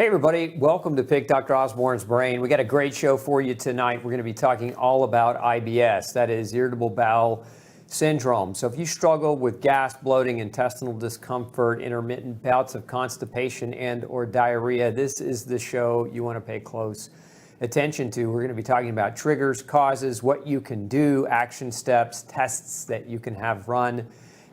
Hey everybody, welcome to Pick Dr. Osborne's Brain. We got a great show for you tonight. We're going to be talking all about IBS, that is irritable bowel syndrome. So if you struggle with gas, bloating, intestinal discomfort, intermittent bouts of constipation and or diarrhea, this is the show you want to pay close attention to. We're going to be talking about triggers, causes, what you can do, action steps, tests that you can have run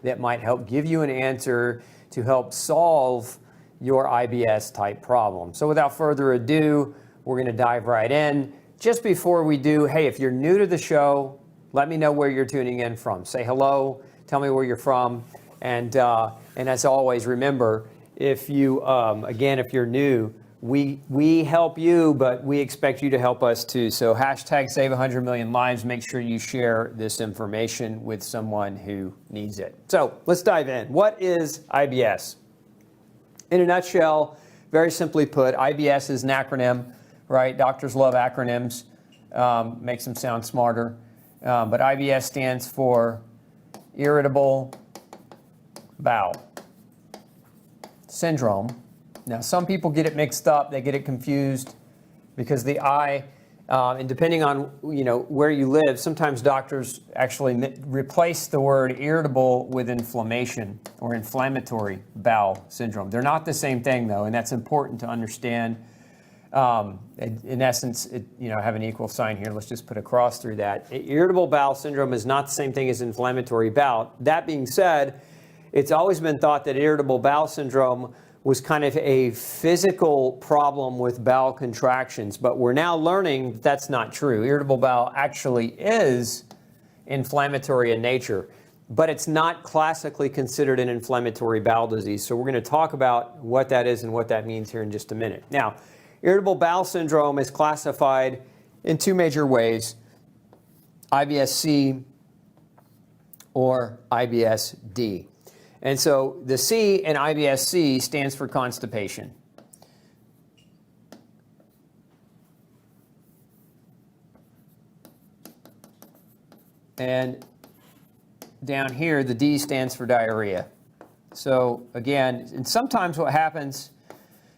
that might help give you an answer to help solve your IBS type problem. So without further ado, we're going to dive right in. Just before we do, hey, if you're new to the show, let me know where you're tuning in from. Say hello, tell me where you're from, and as always, remember, if you again, if you're new, we help you, but we expect you to help us too. So hashtag save 100 million lives. Make sure you share this information with someone who needs it. So let's dive in. What is IBS? In a nutshell, very simply put, IBS is an acronym, right? Doctors love acronyms, makes them sound smarter. But IBS stands for Irritable Bowel Syndrome. Now, some people get it mixed up, they get it confused because the I, and depending on where you live, sometimes doctors actually replace the word irritable with inflammation or inflammatory bowel syndrome. They're not the same thing, though, and that's important to understand. In essence, have an equal sign here. Let's just put a cross through that. Irritable bowel syndrome is not the same thing as inflammatory bowel. That being said, it's always been thought that irritable bowel syndrome was kind of a physical problem with bowel contractions, but we're now learning that that's not true. Irritable bowel actually is inflammatory in nature, but it's not classically considered an inflammatory bowel disease. So we're going to talk about what that is and what that means here in just a minute. Now, irritable bowel syndrome is classified in two major ways, IBS-C or IBS-D. And so the C in IBS-C stands for constipation. And down here, the D stands for diarrhea. So again, and sometimes what happens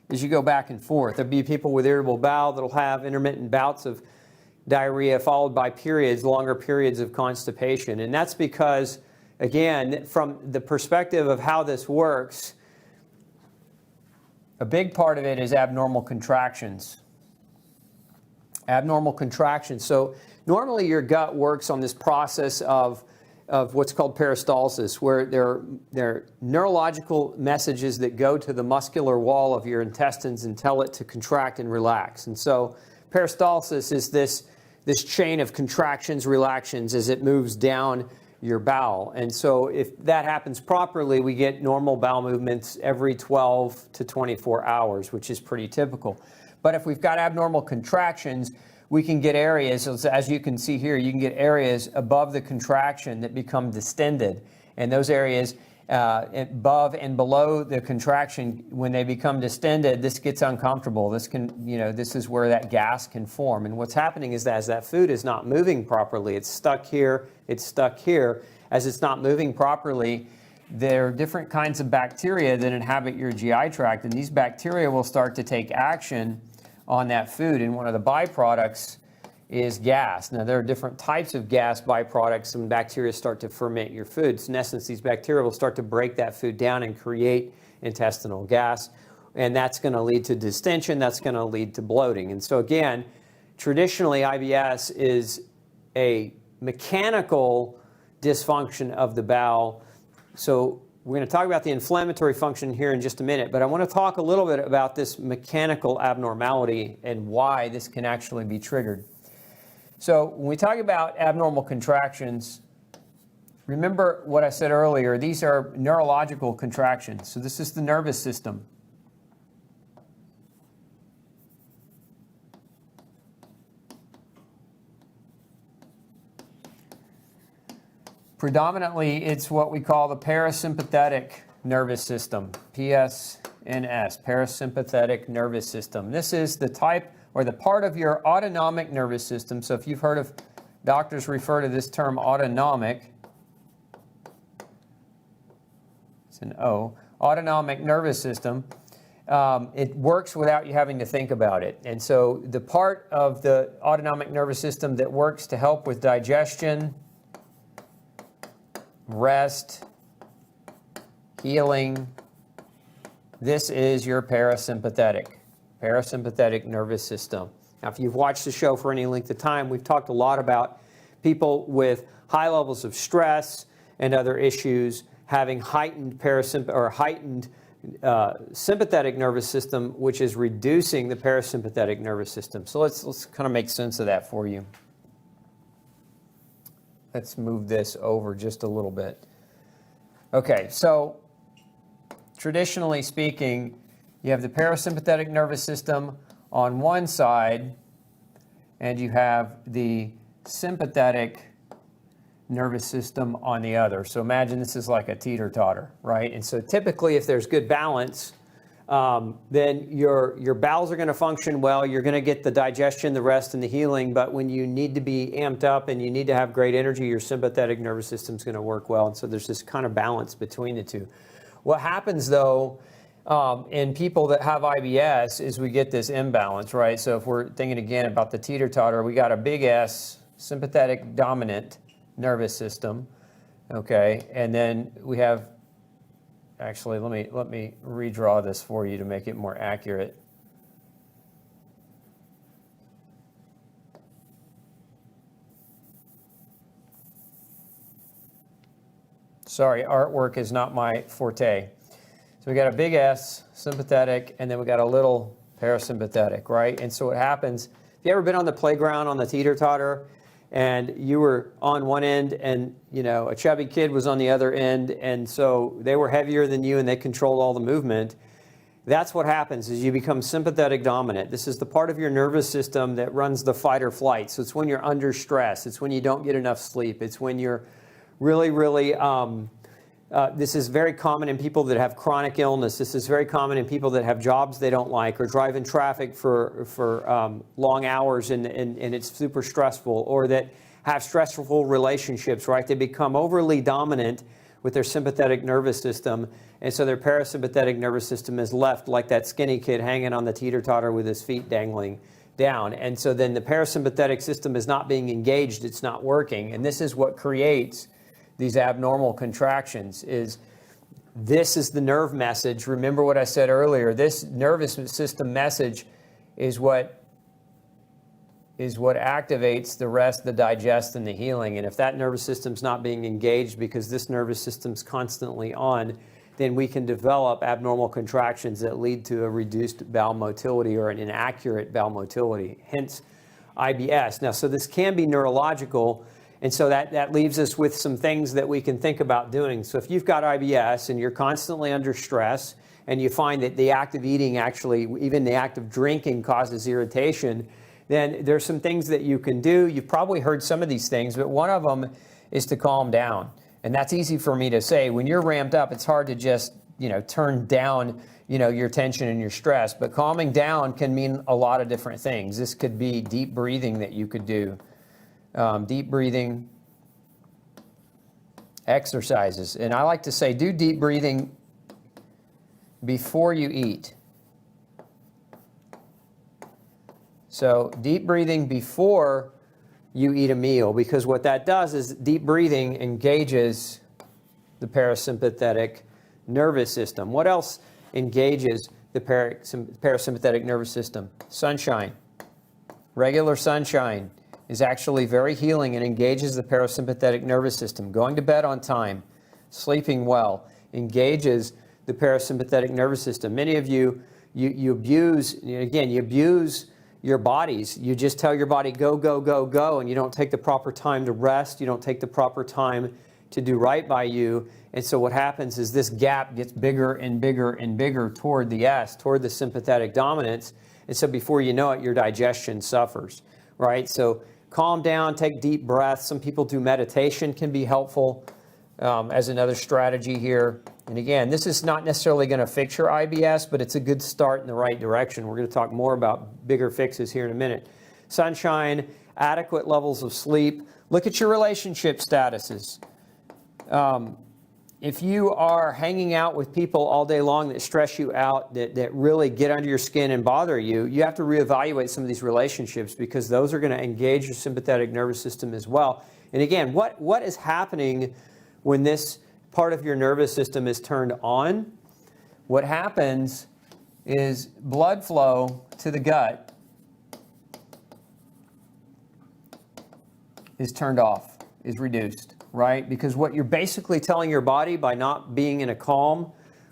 is you go back and forth. There'll be people with irritable bowel that'll have intermittent bouts of diarrhea followed by periods, longer periods of constipation. And that's because, again, from the perspective of how this works, a big part of it is abnormal contractions. Abnormal contractions. So normally your gut works on this process of what's called peristalsis, where there are neurological messages that go to the muscular wall of your intestines and tell it to contract and relax. And so peristalsis is this chain of contractions, relaxations as it moves down your bowel. And so if that happens properly, we get normal bowel movements every 12 to 24 hours, which is pretty typical. But if we've got abnormal contractions, we can get areas, as you can see here, you can get areas above the contraction that become distended. And those areas above and below the contraction, when they become distended, this gets uncomfortable. This is where that gas can form. And what's happening is that as that food is not moving properly, it's stuck here, it's stuck here. As it's not moving properly, there are different kinds of bacteria that inhabit your GI tract, and these bacteria will start to take action on that food. And one of the byproducts is gas. Now, there are different types of gas byproducts when bacteria start to ferment your food. So in essence, these bacteria will start to break that food down and create intestinal gas. And that's going to lead to distension. That's going to lead to bloating. And so again, traditionally, IBS is a mechanical dysfunction of the bowel. So we're going to talk about the inflammatory function here in just a minute, but I want to talk a little bit about this mechanical abnormality and why this can actually be triggered. So when we talk about abnormal contractions, remember what I said earlier, these are neurological contractions. So this is the nervous system. Predominantly, it's what we call the parasympathetic nervous system, PSNS, parasympathetic nervous system. This is the type or the part of your autonomic nervous system. So if you've heard of doctors refer to this term autonomic, it's an O, autonomic nervous system. it works without you having to think about it. And so the part of the autonomic nervous system that works to help with digestion, rest, healing, this is your parasympathetic nervous system. Now, if you've watched the show for any length of time, we've talked a lot about people with high levels of stress and other issues having heightened sympathetic nervous system, which is reducing the parasympathetic nervous system. So let's kind of make sense of that for you. Let's move this over just a little bit. Okay, so traditionally speaking, you have the parasympathetic nervous system on one side, and you have the sympathetic nervous system on the other. So imagine this is like a teeter-totter, right? And so typically if there's good balance, then your bowels are going to function well, you're going to get the digestion, the rest, and the healing, but when you need to be amped up and you need to have great energy, your sympathetic nervous system is going to work well. And so there's this kind of balance between the two. What happens though, in people that have IBS is we get this imbalance, right? So if we're thinking again about the teeter-totter, we got a big S, sympathetic dominant nervous system, okay? And then we have, actually, let me redraw this for you to make it more accurate. Sorry, artwork is not my forte. So we got a big S, sympathetic, and then we got a little parasympathetic, right? And so what happens, have you ever been on the playground on the teeter-totter and you were on one end and, you know, a chubby kid was on the other end, and so they were heavier than you and they controlled all the movement? That's what happens is you become sympathetic dominant. This is the part of your nervous system that runs the fight or flight. So it's when you're under stress. It's when you don't get enough sleep. It's when you're really, this is very common in people that have chronic illness. This is very common in people that have jobs they don't like or drive in traffic for long hours and it's super stressful, or that have stressful relationships, right? They become overly dominant with their sympathetic nervous system, and so their parasympathetic nervous system is left like that skinny kid hanging on the teeter-totter with his feet dangling down. And so then the parasympathetic system is not being engaged, it's not working, and this is what creates these abnormal contractions. This is the nerve message. Remember what I said earlier. This nervous system message is what activates the rest, the digest, and the healing. And if that nervous system's not being engaged because this nervous system's constantly on, then we can develop abnormal contractions that lead to a reduced bowel motility or an inaccurate bowel motility, hence IBS. Now, so this can be neurological, and so that leaves us with some things that we can think about doing. So if you've got IBS and you're constantly under stress and you find that the act of eating, actually, even the act of drinking causes irritation, then there's some things that you can do. You've probably heard some of these things, but one of them is to calm down. And that's easy for me to say. When you're ramped up, it's hard to just, turn down, your tension and your stress. But calming down can mean a lot of different things. This could be deep breathing that you could do. Deep breathing exercises. And I like to say, do deep breathing before you eat. So deep breathing before you eat a meal, because what that does is deep breathing engages the parasympathetic nervous system. What else engages the parasympathetic nervous system? Sunshine. Regular sunshine is actually very healing and engages the parasympathetic nervous system. Going to bed on time, sleeping well, engages the parasympathetic nervous system. Many of you abuse your bodies. You just tell your body, go, go, go, go, and you don't take the proper time to rest. You don't take the proper time to do right by you. And so what happens is this gap gets bigger and bigger and bigger toward the S, toward the sympathetic dominance. And so before you know it, your digestion suffers, right? So calm down, take deep breaths. Some people do meditation, can be helpful as another strategy here. And again, this is not necessarily going to fix your IBS, but it's a good start in the right direction. We're going to talk more about bigger fixes here in a minute. Sunshine, adequate levels of sleep. Look at your relationship statuses. if you are hanging out with people all day long that stress you out, that really get under your skin and bother you, you have to reevaluate some of these relationships, because those are going to engage your sympathetic nervous system as well. And again, what is happening when this part of your nervous system is turned on? What happens is blood flow to the gut is turned off, is reduced, right? Because what you're basically telling your body by not being in a calm,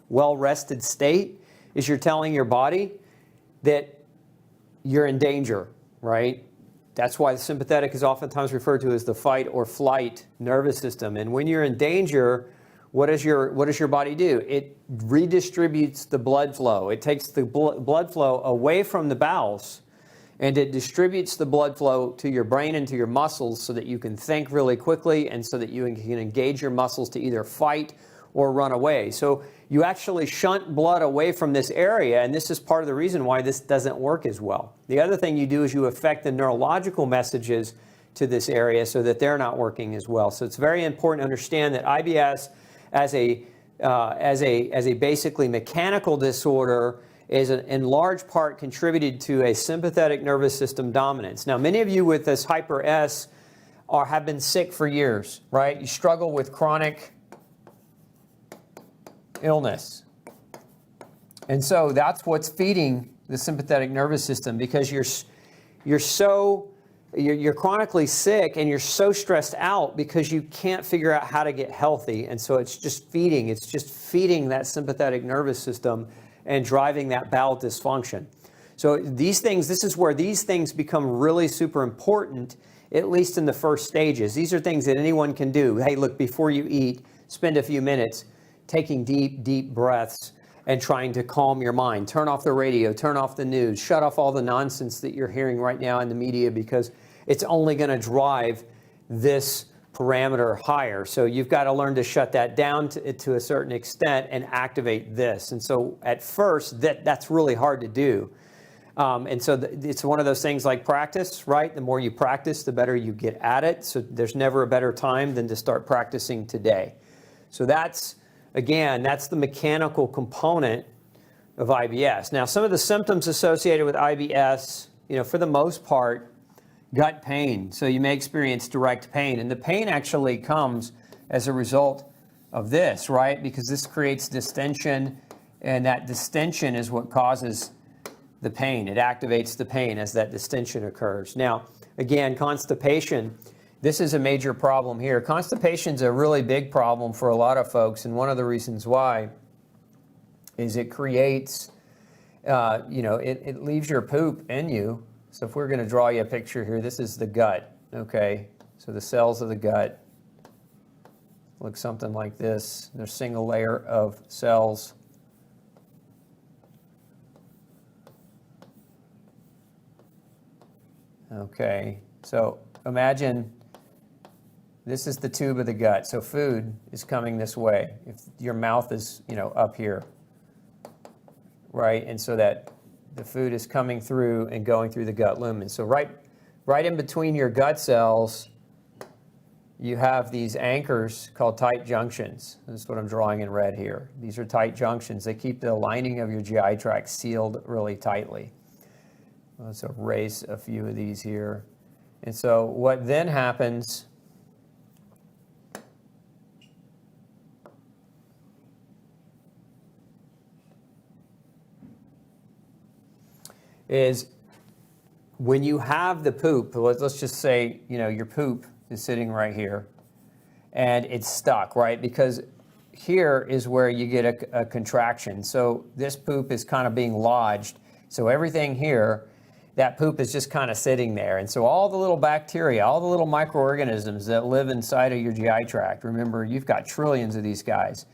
well-rested state is you're telling your body that you're in danger, right? That's why the sympathetic is oftentimes referred to as the fight or flight nervous system. And when you're in danger, what does your body do? It redistributes the blood flow. It takes the blood flow away from the bowels, and it distributes the blood flow to your brain and to your muscles so that you can think really quickly and so that you can engage your muscles to either fight or run away. So you actually shunt blood away from this area, and this is part of the reason why this doesn't work as well. The other thing you do is you affect the neurological messages to this area so that they're not working as well. So it's very important to understand that IBS as a basically mechanical disorder is in large part contributed to a sympathetic nervous system dominance. Now, many of you with this hyper S have been sick for years, right? You struggle with chronic illness. And so that's what's feeding the sympathetic nervous system, because you're chronically sick and you're so stressed out because you can't figure out how to get healthy. And so it's just feeding that sympathetic nervous system and driving that bowel dysfunction. So this is where these things become really super important, at least in the first stages. These are things that anyone can do. Hey, look, before you eat, spend a few minutes taking deep, deep breaths and trying to calm your mind. Turn off the radio, turn off the news, shut off all the nonsense that you're hearing right now in the media, because it's only going to drive this parameter higher. So you've got to learn to shut that down to a certain extent and activate this. And so at first, that's really hard to do. And so it's one of those things like practice, right? The more you practice, the better you get at it. So there's never a better time than to start practicing today. So that's the mechanical component of IBS. Now, some of the symptoms associated with IBS, for the most part, gut pain. So you may experience direct pain. And the pain actually comes as a result of this, right? Because this creates distension, and that distension is what causes the pain. It activates the pain as that distension occurs. Now, again, constipation. This is a major problem here. Constipation is a really big problem for a lot of folks, and one of the reasons why is it creates, it leaves your poop in you. So if we're going to draw you a picture here, this is the gut, okay? So the cells of the gut look something like this. There's a single layer of cells. Okay, so imagine this is the tube of the gut. So food is coming this way. If your mouth is, up here, right? And so that the food is coming through and going through the gut lumen. So right in between your gut cells, you have these anchors called tight junctions. This is what I'm drawing in red here. These are tight junctions. They keep the lining of your GI tract sealed really tightly. Let's erase a few of these here. And so what then happens is when you have the poop, let's just say, your poop is sitting right here and it's stuck, right? Because here is where you get a contraction. So this poop is kind of being lodged. So everything here, that poop is just kind of sitting there. And so all the little bacteria, all the little microorganisms that live inside of your GI tract, remember, you've got trillions of these guys,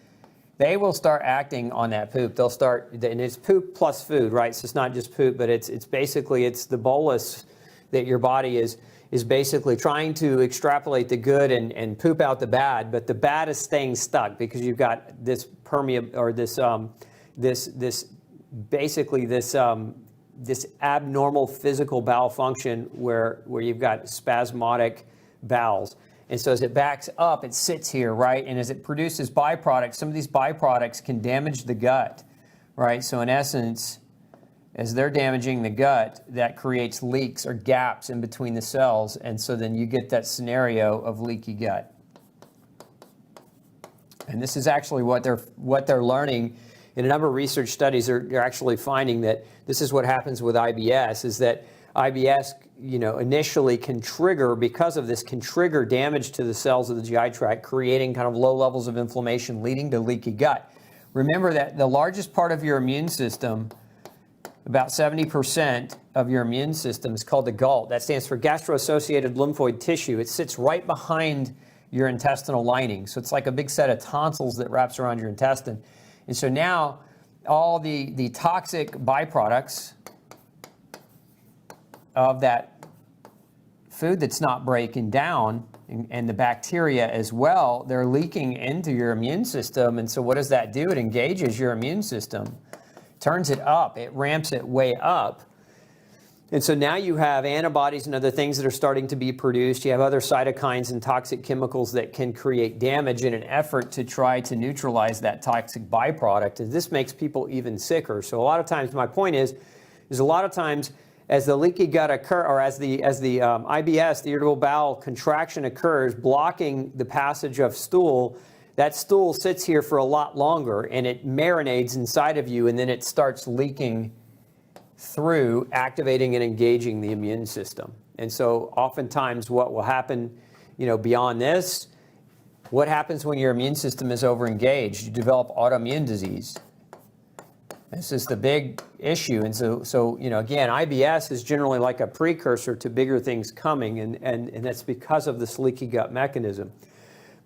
they will start acting on that poop. They'll start, and it's poop plus food, right? So it's not just poop, but it's basically the bolus that your body is basically trying to extrapolate the good and poop out the bad, but the bad is staying stuck because you've got this this abnormal physical bowel function where you've got spasmodic bowels. And so as it backs up, it sits here, right? And as it produces byproducts, some of these byproducts can damage the gut, right? So in essence, as they're damaging the gut, that creates leaks or gaps in between the cells. And so then you get that scenario of leaky gut. And this is actually what they're learning in a number of research studies. They're actually finding that this is what happens with IBS, is that IBS, initially can trigger, because of this, can trigger damage to the cells of the GI tract, creating kind of low levels of inflammation, leading to leaky gut. Remember that the largest part of your immune system, about 70% of your immune system, is called the GALT. That stands for gastro-associated lymphoid tissue. It sits right behind your intestinal lining. So it's like a big set of tonsils that wraps around your intestine. And so now all the toxic byproducts of that food that's not breaking down, and the bacteria as well, they're leaking into your immune system. And so what does that do? It engages your immune system, turns it up, it ramps it way up. And so now you have antibodies and other things that are starting to be produced. You have other cytokines and toxic chemicals that can create damage in an effort to try to neutralize that toxic byproduct. And this makes people even sicker. So a lot of times, my point is a lot of times as the leaky gut occurs, or as the IBS, the irritable bowel contraction occurs, blocking the passage of stool, that stool sits here for a lot longer and it marinates inside of you, and then it starts leaking through, activating and engaging the immune system. And so oftentimes what will happen, beyond this, what happens when your immune system is overengaged? You develop autoimmune disease. This is the big issue. And so again, IBS is generally like a precursor to bigger things coming, and that's because of this leaky gut mechanism.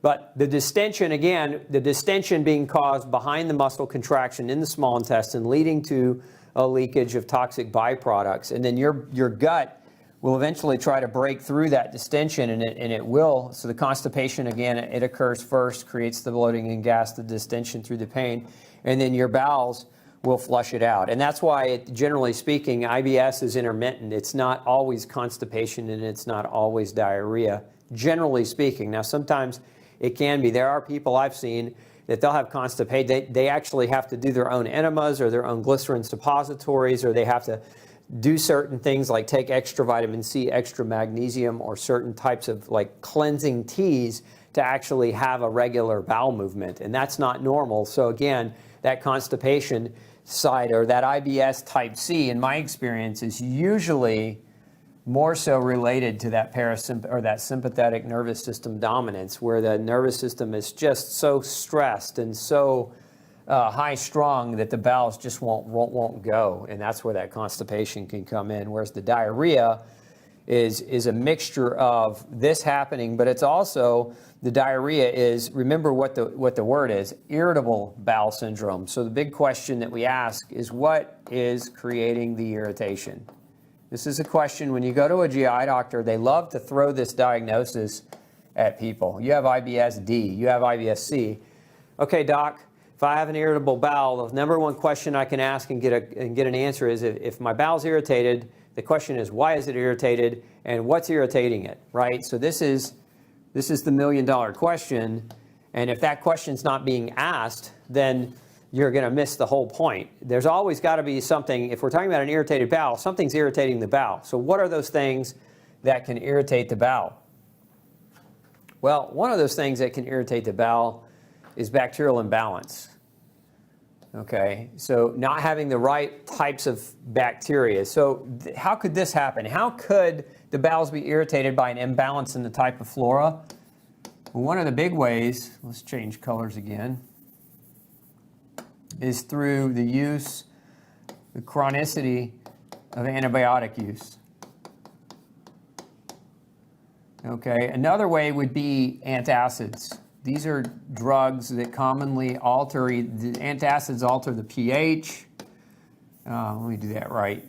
But the distension, again, the distension being caused behind the muscle contraction in the small intestine, leading to a leakage of toxic byproducts. And then your gut will eventually try to break through that distension, and it will. So the constipation, again, it occurs first, creates the bloating and gas, the distension through the pain, and then your bowels will flush it out. And that's why, generally speaking, IBS is intermittent. It's not always constipation, and it's not always diarrhea, generally speaking. Now, sometimes it can be. There are people I've seen that they'll have constipation. They actually have to do their own enemas or their own glycerin suppositories, or they have to do certain things like take extra vitamin C, extra magnesium, or certain types of like cleansing teas to actually have a regular bowel movement. And that's not normal. So again, that constipation side, or that IBS type C, in my experience, is usually more so related to that that sympathetic nervous system dominance, where the nervous system is just so stressed and so high strung that the bowels just won't go, and that's where that constipation can come in. Whereas the diarrhea is a mixture of this happening, but it's also, the diarrhea is, remember what the word is, irritable bowel syndrome. So the big question that we ask is, what is creating the irritation? This is a question when you go to a GI doctor, they love to throw this diagnosis at people. You have IBS-D, you have IBS-C. Okay, doc, if I have an irritable bowel, the number one question I can ask and get an answer is, if my bowel's irritated, the question is, why is it irritated and what's irritating it, right? So this is the million-dollar question, and if that question's not being asked, then you're going to miss the whole point. There's always got to be something. If we're talking about an irritated bowel, something's irritating the bowel. So what are those things that can irritate the bowel? Well, one of those things that can irritate the bowel is bacterial imbalance. Okay, so not having the right types of bacteria. So how could this happen? How could the bowels be irritated by an imbalance in the type of flora? Well, one of the big ways, let's change colors again, is through the chronicity of antibiotic use. Okay, another way would be antacids. These are drugs that commonly alter, the antacids alter the pH. Let me do that right.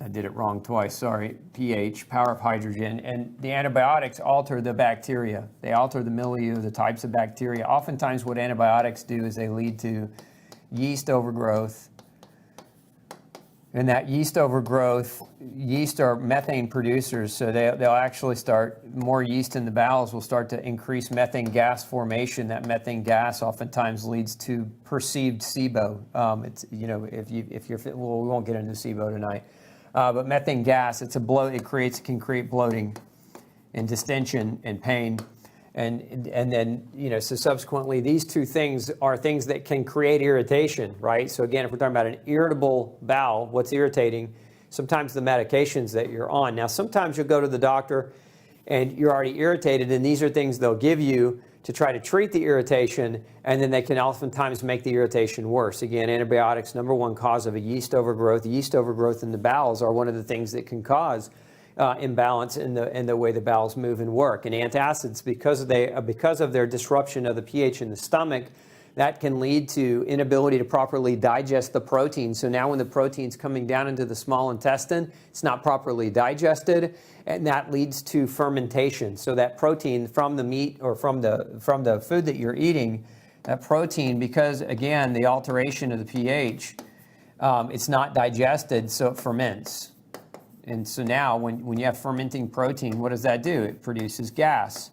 I did it wrong twice, sorry. pH, power of hydrogen, and the antibiotics alter the bacteria. They alter the milieu, the types of bacteria. Oftentimes what antibiotics do is they lead to yeast overgrowth, And that yeast overgrowth, yeast are methane producers, so they'll actually start, more yeast in the bowels will start to increase methane gas formation. That methane gas oftentimes leads to perceived SIBO. It's, you know, if you're, well, we won't get into SIBO tonight, but methane gas, it's a bloat, can create bloating and distension and pain. And then, you know, so subsequently, these two things are things that can create irritation, right? So again, if we're talking about an irritable bowel, what's irritating? Sometimes the medications that you're on. Now, sometimes you'll go to the doctor and you're already irritated, and these are things they'll give you to try to treat the irritation, and then they can oftentimes make the irritation worse. Again, antibiotics, number one cause of a yeast overgrowth. Yeast overgrowth in the bowels are one of the things that can cause imbalance in the way the bowels move and work. And antacids, because of their disruption of the pH in the stomach, that can lead to inability to properly digest the protein. So now when the protein's coming down into the small intestine, it's not properly digested, and that leads to fermentation. So that protein from the meat or from the food that you're eating, that protein, because again, the alteration of the pH, it's not digested, so it ferments. And so now when you have fermenting protein, what does that do? It produces gas.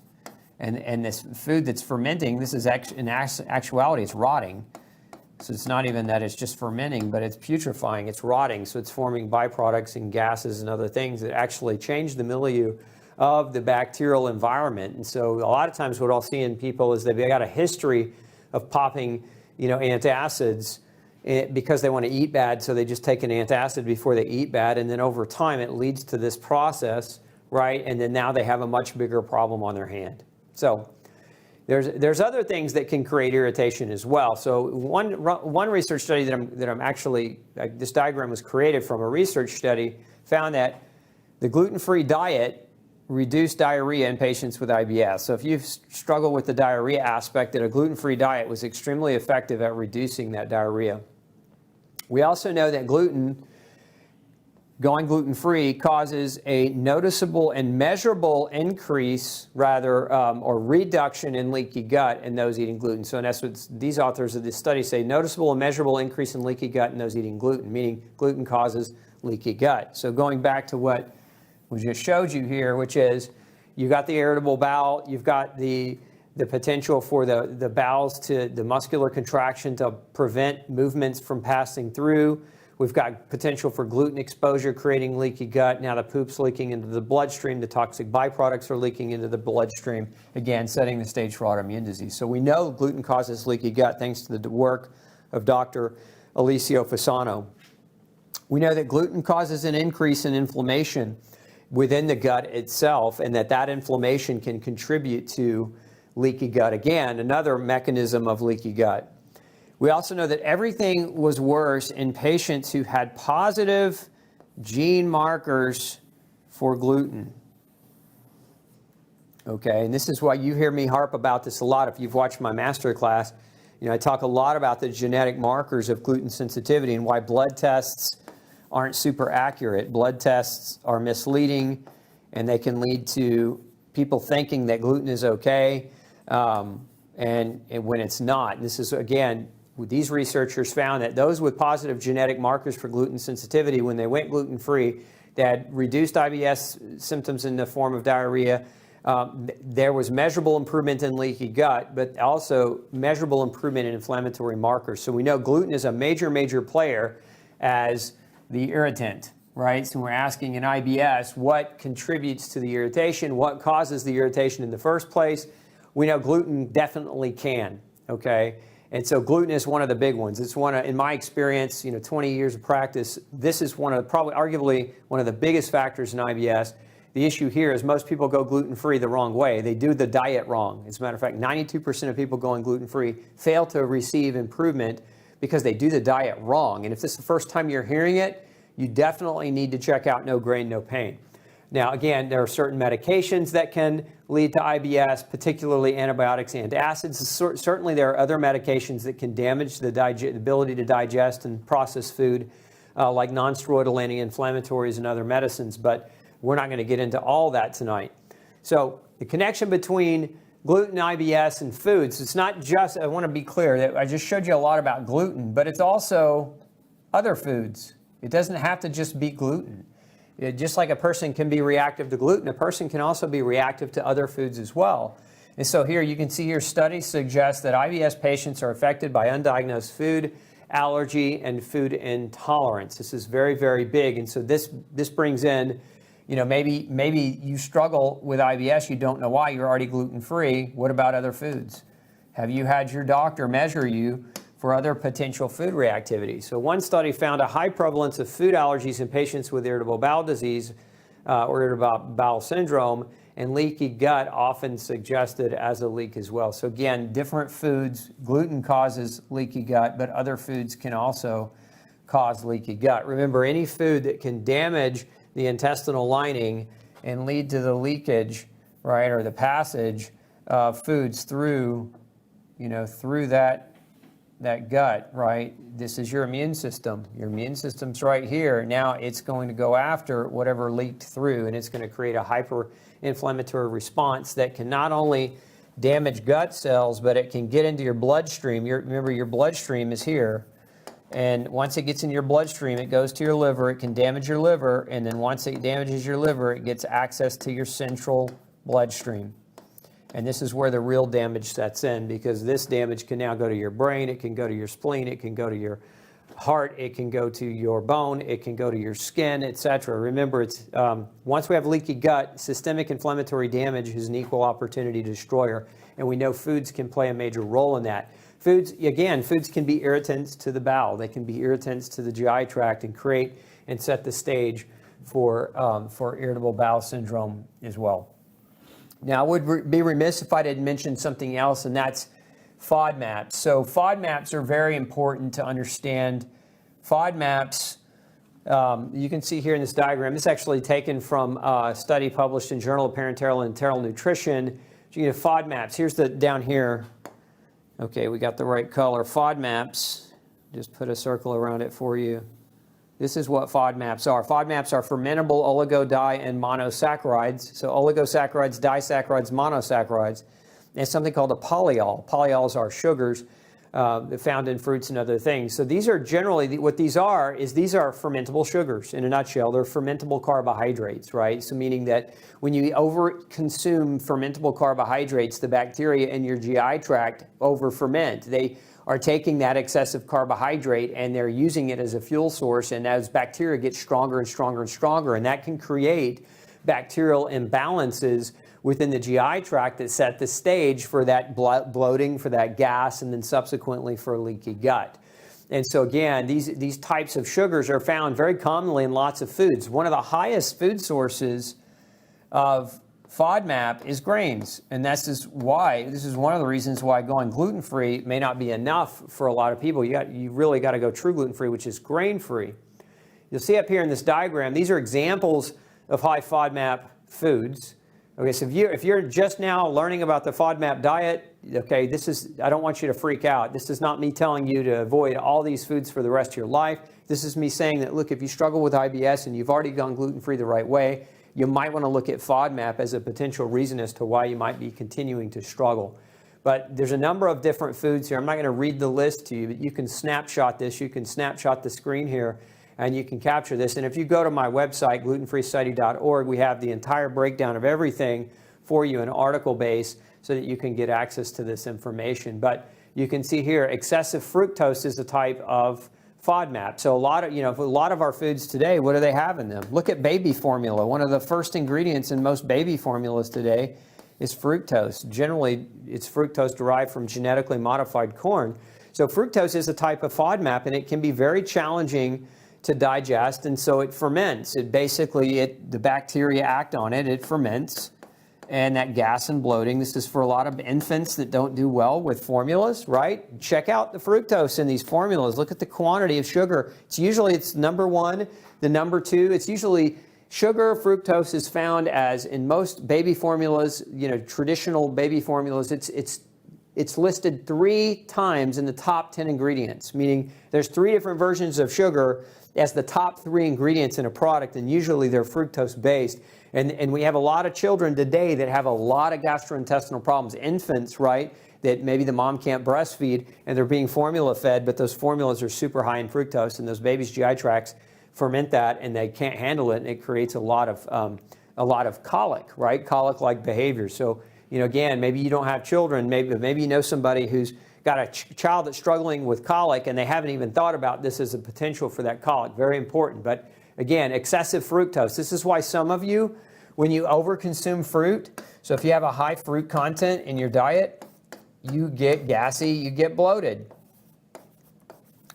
And this food that's fermenting, this is in actuality, it's rotting. So it's not even that it's just fermenting, but it's putrefying, it's rotting. So it's forming byproducts and gases and other things that actually change the milieu of the bacterial environment. And so a lot of times what I'll see in people is they've got a history of popping, you know, antacids because they want to eat bad, so they just take an antacid before they eat bad, and then over time it leads to this process, right? And then now they have a much bigger problem on their hand. So there's other things that can create irritation as well. So one research study that I'm actually, this diagram was created from a research study, found that the gluten-free diet reduced diarrhea in patients with IBS. So if you struggle with the diarrhea aspect, that a gluten-free diet was extremely effective at reducing that diarrhea. We also know that going gluten-free causes a noticeable and measurable increase, or reduction in leaky gut in those eating gluten. So in essence, these authors of this study say noticeable and measurable increase in leaky gut in those eating gluten, meaning gluten causes leaky gut. So going back to what we just showed you here, which is you've got the irritable bowel, you've got the potential for the bowels the muscular contraction to prevent movements from passing through. We've got potential for gluten exposure creating leaky gut. Now the poop's leaking into the bloodstream. The toxic byproducts are leaking into the bloodstream, again, setting the stage for autoimmune disease. So we know gluten causes leaky gut thanks to the work of Dr. Alessio Fasano. We know that gluten causes an increase in inflammation within the gut itself, and that inflammation can contribute to leaky gut. Again, another mechanism of leaky gut. We also know that everything was worse in patients who had positive gene markers for gluten. Okay, and this is why you hear me harp about this a lot. If you've watched my master class, you know, I talk a lot about the genetic markers of gluten sensitivity and why blood tests aren't super accurate. Blood tests are misleading, and they can lead to people thinking that gluten is okay, and when it's not. This is, again, these researchers found that those with positive genetic markers for gluten sensitivity, when they went gluten-free, they had reduced IBS symptoms in the form of diarrhea. There was measurable improvement in leaky gut, but also measurable improvement in inflammatory markers. So we know gluten is a major, major player as the irritant, right? So we're asking in IBS, what contributes to the irritation? What causes the irritation in the first place? We know gluten definitely can, okay? And so gluten is one of the big ones. It's in my experience, 20 years of practice, this is arguably one of the biggest factors in IBS. The issue here is most people go gluten-free the wrong way. They do the diet wrong. As a matter of fact, 92% of people going gluten-free fail to receive improvement because they do the diet wrong. And if this is the first time you're hearing it, you definitely need to check out No Grain, No Pain. Now, again, there are certain medications that can lead to IBS, particularly antibiotics and acids. Certainly, there are other medications that can damage the ability to digest and process food, like non-steroidal anti-inflammatories and other medicines, but we're not going to get into all that tonight. So the connection between gluten, IBS, and foods, it's not just, I want to be clear, that I just showed you a lot about gluten, but it's also other foods. It doesn't have to just be gluten. Just like a person can be reactive to gluten, a person can also be reactive to other foods as well. And so here you can see here studies suggest that IBS patients are affected by undiagnosed food allergy and food intolerance. This is very, very big. And so this brings in, maybe you struggle with IBS, you don't know why, you're already gluten-free. What about other foods? Have you had your doctor measure you for other potential food reactivity? So one study found a high prevalence of food allergies in patients with irritable bowel disease or irritable bowel syndrome, and leaky gut often suggested as a leak as well. So again, different foods, gluten causes leaky gut, but other foods can also cause leaky gut. Remember, any food that can damage the intestinal lining and lead to the leakage, right, or the passage of foods through that gut, right? This is your immune system. Your immune system's right here. Now it's going to go after whatever leaked through, and it's going to create a hyper-inflammatory response that can not only damage gut cells, but it can get into your bloodstream. Remember, your bloodstream is here. And once it gets in your bloodstream, it goes to your liver. It can damage your liver. And then once it damages your liver, it gets access to your central bloodstream. And this is where the real damage sets in, because this damage can now go to your brain, it can go to your spleen, it can go to your heart, it can go to your bone, it can go to your skin, etc. Remember, it's once we have leaky gut, systemic inflammatory damage is an equal opportunity destroyer, and we know foods can play a major role in that. Foods can be irritants to the bowel. They can be irritants to the GI tract and create and set the stage for irritable bowel syndrome as well. Now, I would be remiss if I didn't mention something else, and that's FODMAPs. So FODMAPs are very important to understand. FODMAPs, you can see here in this diagram, this is actually taken from a study published in Journal of Parenteral and Enteral Nutrition. You get FODMAPs. Here's down here. Okay, we got the right color. FODMAPs, just put a circle around it for you. This is what FODMAPs are. FODMAPs are fermentable oligo, di, and monosaccharides. So oligosaccharides, disaccharides, monosaccharides. And something called a polyol. Polyols are sugars found in fruits and other things. So these are generally, what these are fermentable sugars in a nutshell. They're fermentable carbohydrates, right? So meaning that when you over-consume fermentable carbohydrates, the bacteria in your GI tract over-ferment. They are taking that excessive carbohydrate and they're using it as a fuel source, and as bacteria get stronger and stronger and stronger, and that can create bacterial imbalances within the GI tract that set the stage for that bloating, for that gas, and then subsequently for leaky gut. And so again, these types of sugars are found very commonly in lots of foods. One of the highest food sources of FODMAP is grains, and this is one of the reasons why going gluten-free may not be enough for a lot of people. You really got to go true gluten-free, which is grain-free. You'll see up here in this diagram, these are examples of high FODMAP foods. Okay, so if you're just now learning about the FODMAP diet, okay, I don't want you to freak out. This is not me telling you to avoid all these foods for the rest of your life. This is me saying that, look, if you struggle with IBS and you've already gone gluten-free the right way, you might want to look at FODMAP as a potential reason as to why you might be continuing to struggle. But there's a number of different foods here. I'm not going to read the list to you, but you can snapshot this. You can snapshot the screen here, and you can capture this. And if you go to my website, glutenfreestudy.org, we have the entire breakdown of everything for you in article base so that you can get access to this information. But you can see here, excessive fructose is a type of FODMAP. So a lot of our foods today, what do they have in them? Look at baby formula. One of the first ingredients in most baby formulas today is fructose. Generally, it's fructose derived from genetically modified corn. So fructose is a type of FODMAP, and it can be very challenging to digest, and so it ferments. The bacteria act on it, it ferments, and that gas and bloating. This is for a lot of infants that don't do well with formulas, right? Check out the fructose in these formulas. Look at the quantity of sugar. It's number one. The number two, it's usually sugar. Fructose is found as in most baby formulas, traditional baby formulas, it's listed 3 times in the top 10 ingredients, meaning there's 3 different versions of sugar as the top 3 ingredients in a product, and usually they're fructose based. And we have a lot of children today that have a lot of gastrointestinal problems. Infants, right, that maybe the mom can't breastfeed and they're being formula fed, but those formulas are super high in fructose, and those babies' GI tracts ferment that, and they can't handle it, and it creates a lot of colic, right? Colic-like behavior. So, again, maybe you don't have children, maybe you know somebody who's got a child that's struggling with colic, and they haven't even thought about this as a potential for that colic. Very important. But again, excessive fructose. This is why some of you, when you overconsume fruit, so if you have a high fruit content in your diet, you get gassy, you get bloated.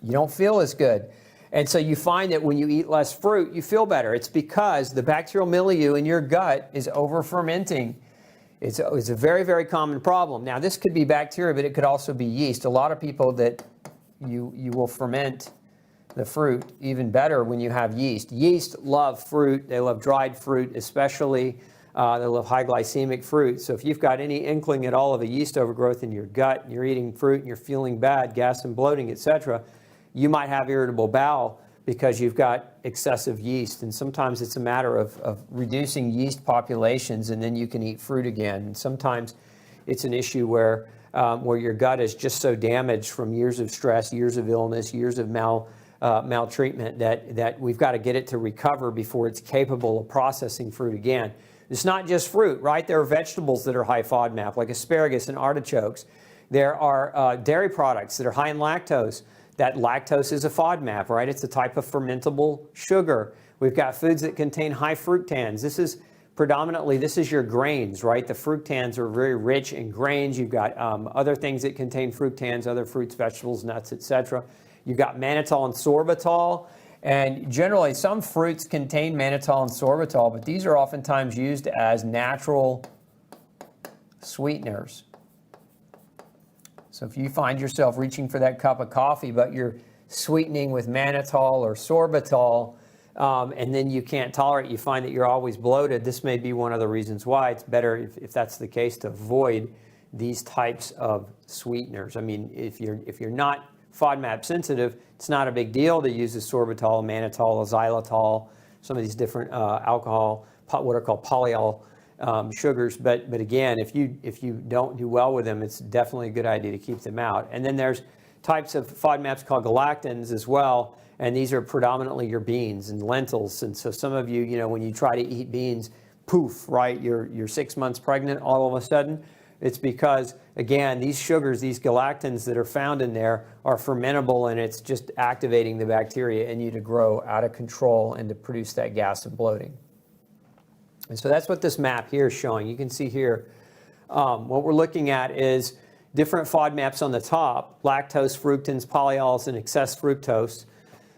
You don't feel as good. And so you find that when you eat less fruit, you feel better. It's because the bacterial milieu in your gut is over-fermenting. It's a very, very common problem. Now, this could be bacteria, but it could also be yeast. A lot of people that you will ferment the fruit even better when you have yeast. Yeast love fruit. They love dried fruit especially. They love high glycemic fruit. So if you've got any inkling at all of a yeast overgrowth in your gut, and you're eating fruit and you're feeling bad, gas and bloating, etc., you might have irritable bowel because you've got excessive yeast. And sometimes it's a matter of reducing yeast populations, and then you can eat fruit again. And sometimes it's an issue where your gut is just so damaged from years of stress, years of illness, years of maltreatment that we've got to get it to recover before it's capable of processing fruit again. It's not just fruit, right? There are vegetables that are high FODMAP, like asparagus and artichokes. There are dairy products that are high in lactose. That lactose is a FODMAP, right? It's a type of fermentable sugar. We've got foods that contain high fructans. This is your grains, right? The fructans are very rich in grains. You've got other things that contain fructans, other fruits, vegetables, nuts, etc. You've got mannitol and sorbitol. And generally, some fruits contain mannitol and sorbitol, but these are oftentimes used as natural sweeteners. So if you find yourself reaching for that cup of coffee, but you're sweetening with mannitol or sorbitol, and then you can't tolerate, you find that you're always bloated, this may be one of the reasons why. It's better, if that's the case, to avoid these types of sweeteners. I mean, if you're not FODMAP sensitive, it's not a big deal to use the sorbitol, mannitol, xylitol, some of these different alcohol, what are called polyol sugars. But again, if you don't do well with them, it's definitely a good idea to keep them out. And then there's types of FODMAPs called galactans as well, and these are predominantly your beans and lentils. And so some of you, when you try to eat beans, poof, right? You're 6 months pregnant all of a sudden. It's because, again, these sugars, these galactans that are found in there are fermentable, and it's just activating the bacteria in you to grow out of control and to produce that gas and bloating. And so that's what this map here is showing. You can see here, what we're looking at is different FODMAPs on the top: lactose, fructans, polyols, and excess fructose,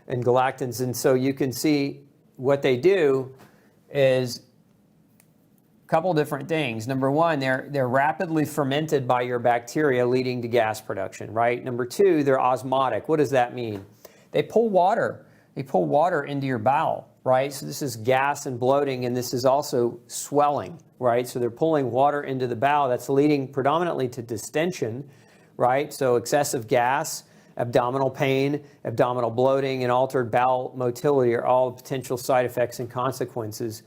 and galactans. And so you can see what they do is couple different things. Number one, they're rapidly fermented by your bacteria, leading to gas production, right? Number two, they're osmotic. What does that mean? They pull water. They pull water into your bowel, right? So this is gas and bloating, and this is also swelling, right? So they're pulling water into the bowel. That's leading predominantly to distension, right? So excessive gas, abdominal pain, abdominal bloating, and altered bowel motility are all potential side effects and consequences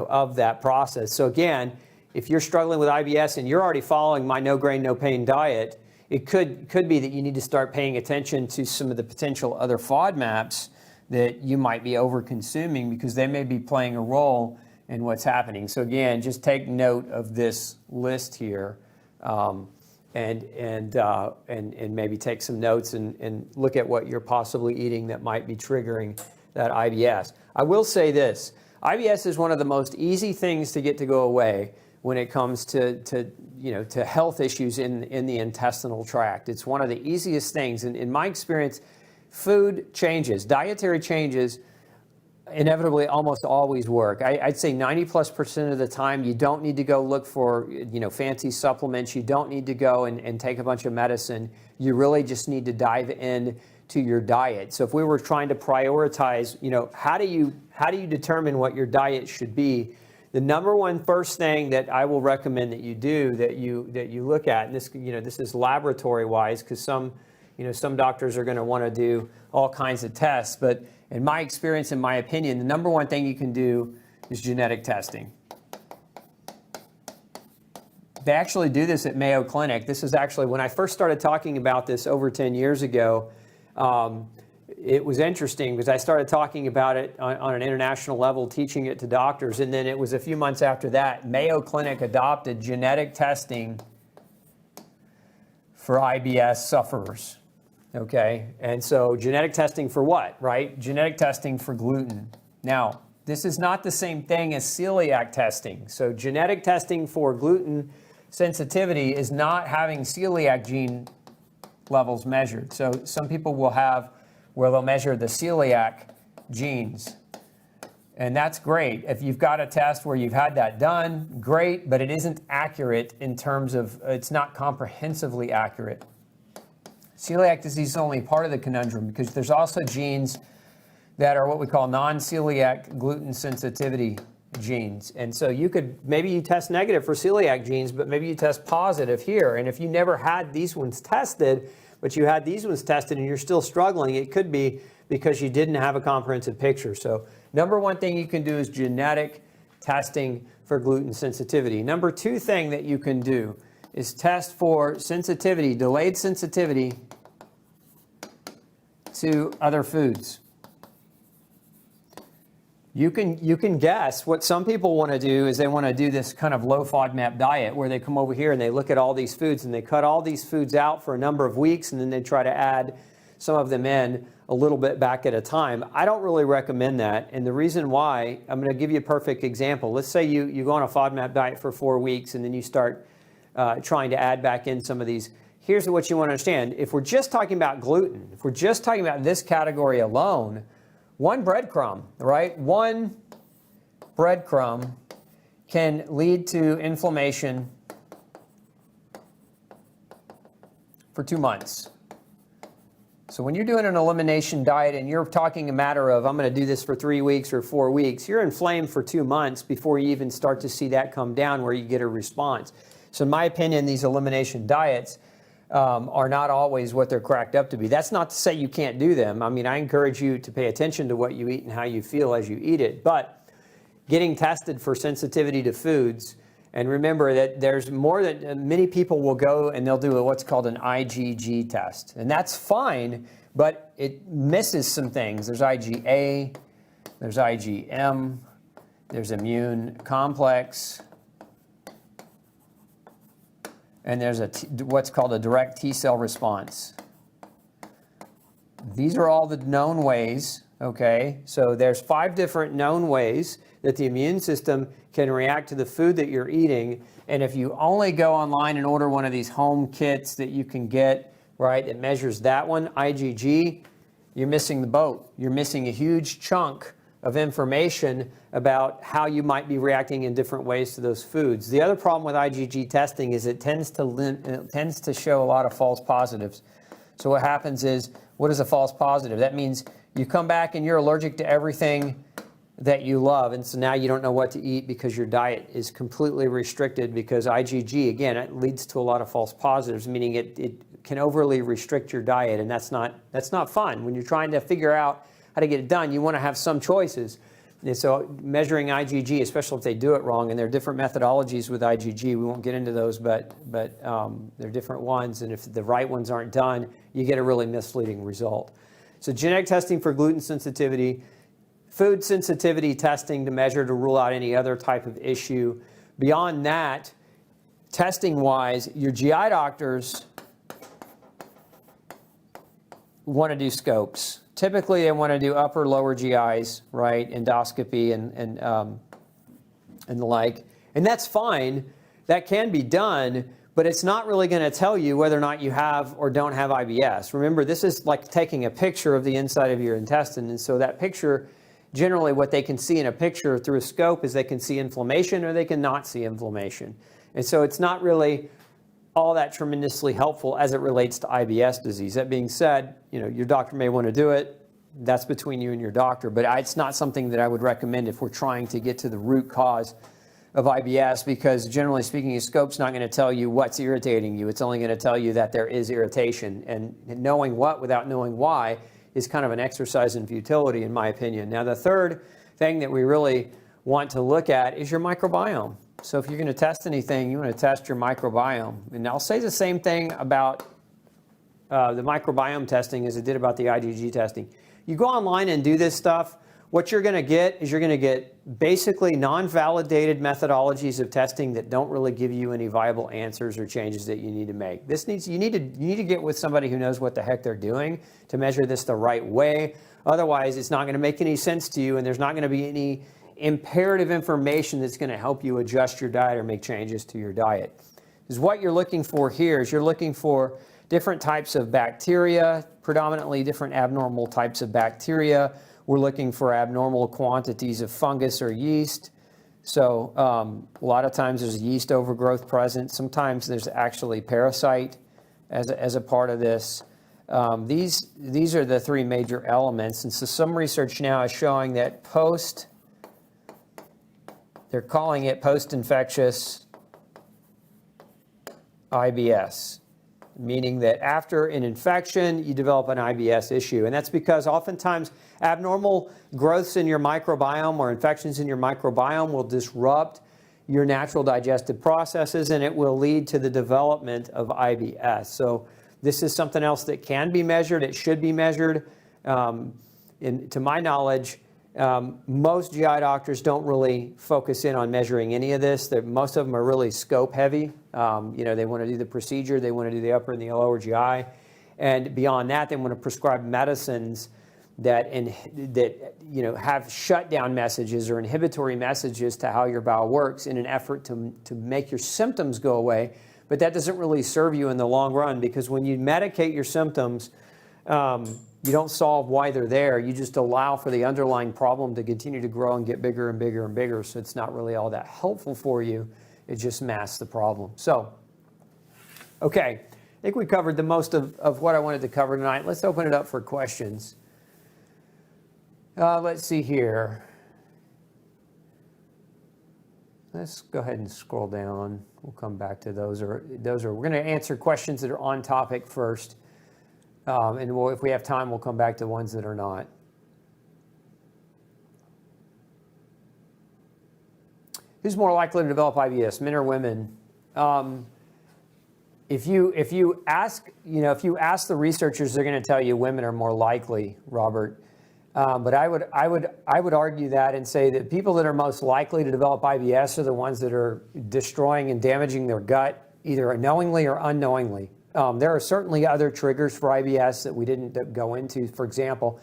of that process. So again, if you're struggling with IBS and you're already following my no grain, no pain diet, it could be that you need to start paying attention to some of the potential other FODMAPs that you might be over consuming, because they may be playing a role in what's happening. So again, just take note of this list here, and maybe take some notes and look at what you're possibly eating that might be triggering that IBS. I will say this. IBS is one of the most easy things to get to go away when it comes to health issues in the intestinal tract. It's one of the easiest things. And in my experience, food changes, dietary changes, inevitably almost always work. I'd say 90+% of the time, you don't need to go look for fancy supplements. You don't need to go and take a bunch of medicine. You really just need to dive in to your diet. So if we were trying to prioritize, how do you determine what your diet should be? The number one first thing that I will recommend that you do, that you look at, and this is laboratory wise, because some doctors are going to want to do all kinds of tests, but in my experience, in my opinion, the number one thing you can do is genetic testing. They actually do this at Mayo Clinic. This is actually when I first started talking about this over 10 years ago. it was interesting because I started talking about it on an international level, teaching it to doctors, and then it was a few months after that, Mayo Clinic adopted genetic testing for IBS sufferers, okay? And so genetic testing for what, right? Genetic testing for gluten. Now, this is not the same thing as celiac testing. So genetic testing for gluten sensitivity is not having celiac gene levels measured. So some people will have where they'll measure the celiac genes. And that's great. If you've got a test where you've had that done, great, but it isn't accurate in terms of, it's not comprehensively accurate. Celiac disease is only part of the conundrum because there's also genes that are what we call non-celiac gluten sensitivity genes. And so maybe you test negative for celiac genes, but maybe you test positive here. And if you never had these ones tested, but you had these ones tested and you're still struggling, it could be because you didn't have a comprehensive picture. So number one thing you can do is genetic testing for gluten sensitivity. Number two thing that you can do is test for sensitivity, delayed sensitivity to other foods. You can guess what some people want to do is they want to do this kind of low FODMAP diet where they come over here and they look at all these foods and they cut all these foods out for a number of weeks and then they try to add some of them in a little bit back at a time. I don't really recommend that. And the reason why, I'm going to give you a perfect example. Let's say you go on a FODMAP diet for 4 weeks and then you start trying to add back in some of these. Here's what you want to understand. If we're just talking about gluten, if we're just talking about this category alone, one breadcrumb, right? One breadcrumb can lead to inflammation for 2 months. So when you're doing an elimination diet and you're talking a matter of, I'm going to do this for 3 weeks or 4 weeks, you're inflamed for 2 months before you even start to see that come down where you get a response. So in my opinion, these elimination diets are not always what they're cracked up to be. That's not to say you can't do them. I mean, I encourage you to pay attention to what you eat and how you feel as you eat it. But getting tested for sensitivity to foods, and remember that there's more than, many people will go and they'll do what's called an IgG test. And that's fine, but it misses some things. There's IgA, there's IgM, there's immune complex, and there's what's called a direct T cell response. These are all the known ways, okay? So there's 5 different known ways that the immune system can react to the food that you're eating. And if you only go online and order one of these home kits that you can get, right, that measures that one, IgG, you're missing the boat. You're missing a huge chunk of information about how you might be reacting in different ways to those foods. The other problem with IgG testing is it tends to show a lot of false positives. So what happens is, what is a false positive? That means you come back and you're allergic to everything that you love, and so now you don't know what to eat because your diet is completely restricted because IgG, again, it leads to a lot of false positives, meaning it can overly restrict your diet, and that's not fun. When you're trying to figure out how to get it done, you want to have some choices. And so measuring IgG, especially if they do it wrong, and there are different methodologies with IgG, we won't get into those, but there are different ones, and if the right ones aren't done, you get a really misleading result. So genetic testing for gluten sensitivity, food sensitivity testing to measure to rule out any other type of issue. Beyond that, testing-wise, your GI doctors want to do scopes. Typically, they want to do upper, lower GIs, right? Endoscopy and the like. And that's fine. That can be done, but it's not really going to tell you whether or not you have or don't have IBS. Remember, this is like taking a picture of the inside of your intestine. And so that picture, generally what they can see in a picture through a scope is they can see inflammation or they can not see inflammation. And so it's not really all that tremendously helpful as it relates to IBS disease. That being said, your doctor may want to do it. That's between you and your doctor, but it's not something that I would recommend if we're trying to get to the root cause of IBS, because generally speaking, a scope's not going to tell you what's irritating you. It's only going to tell you that there is irritation, and knowing what without knowing why is kind of an exercise in futility, in my opinion. Now, the third thing that we really want to look at is your microbiome. So if you're going to test anything, you want to test your microbiome. And I'll say the same thing about the microbiome testing as it did about the IgG testing. You go online and do this stuff, what you're going to get is you're going to get basically non-validated methodologies of testing that don't really give you any viable answers or changes that you need to make. You need to get with somebody who knows what the heck they're doing to measure this the right way. Otherwise, it's not going to make any sense to you, and there's not going to be any imperative information that's going to help you adjust your diet or make changes to your diet. Because what you're looking for here is you're looking for different types of bacteria, predominantly different abnormal types of bacteria. We're looking for abnormal quantities of fungus or yeast. So a lot of times there's yeast overgrowth present. Sometimes there's actually parasite as a part of this. These are the three major elements. And so some research now is showing that they're calling it post-infectious IBS, meaning that after an infection, you develop an IBS issue. And that's because oftentimes abnormal growths in your microbiome or infections in your microbiome will disrupt your natural digestive processes, and it will lead to the development of IBS. So this is something else that can be measured. It should be measured. To my knowledge, most GI doctors don't really focus in on measuring any of this. Most of them are really scope heavy. They want to do the procedure, they want to do the upper and the lower GI, and beyond that, they want to prescribe medicines that have shutdown messages or inhibitory messages to how your bowel works in an effort to make your symptoms go away. But that doesn't really serve you in the long run, because when you medicate your symptoms, you don't solve why they're there. You just allow for the underlying problem to continue to grow and get bigger and bigger and bigger. So it's not really all that helpful for you. It just masks the problem. So, okay, I think we covered the most of what I wanted to cover tonight. Let's open it up for questions. Let's see here. Let's go ahead and scroll down. We'll come back to those. We're going to answer questions that are on topic first. And if we have time, we'll come back to ones that are not. Who's more likely to develop IBS, men or women? If you ask the researchers, they're going to tell you women are more likely, Robert. But I would argue that and say that people that are most likely to develop IBS are the ones that are destroying and damaging their gut, either knowingly or unknowingly. There are certainly other triggers for IBS that we didn't go into. For example,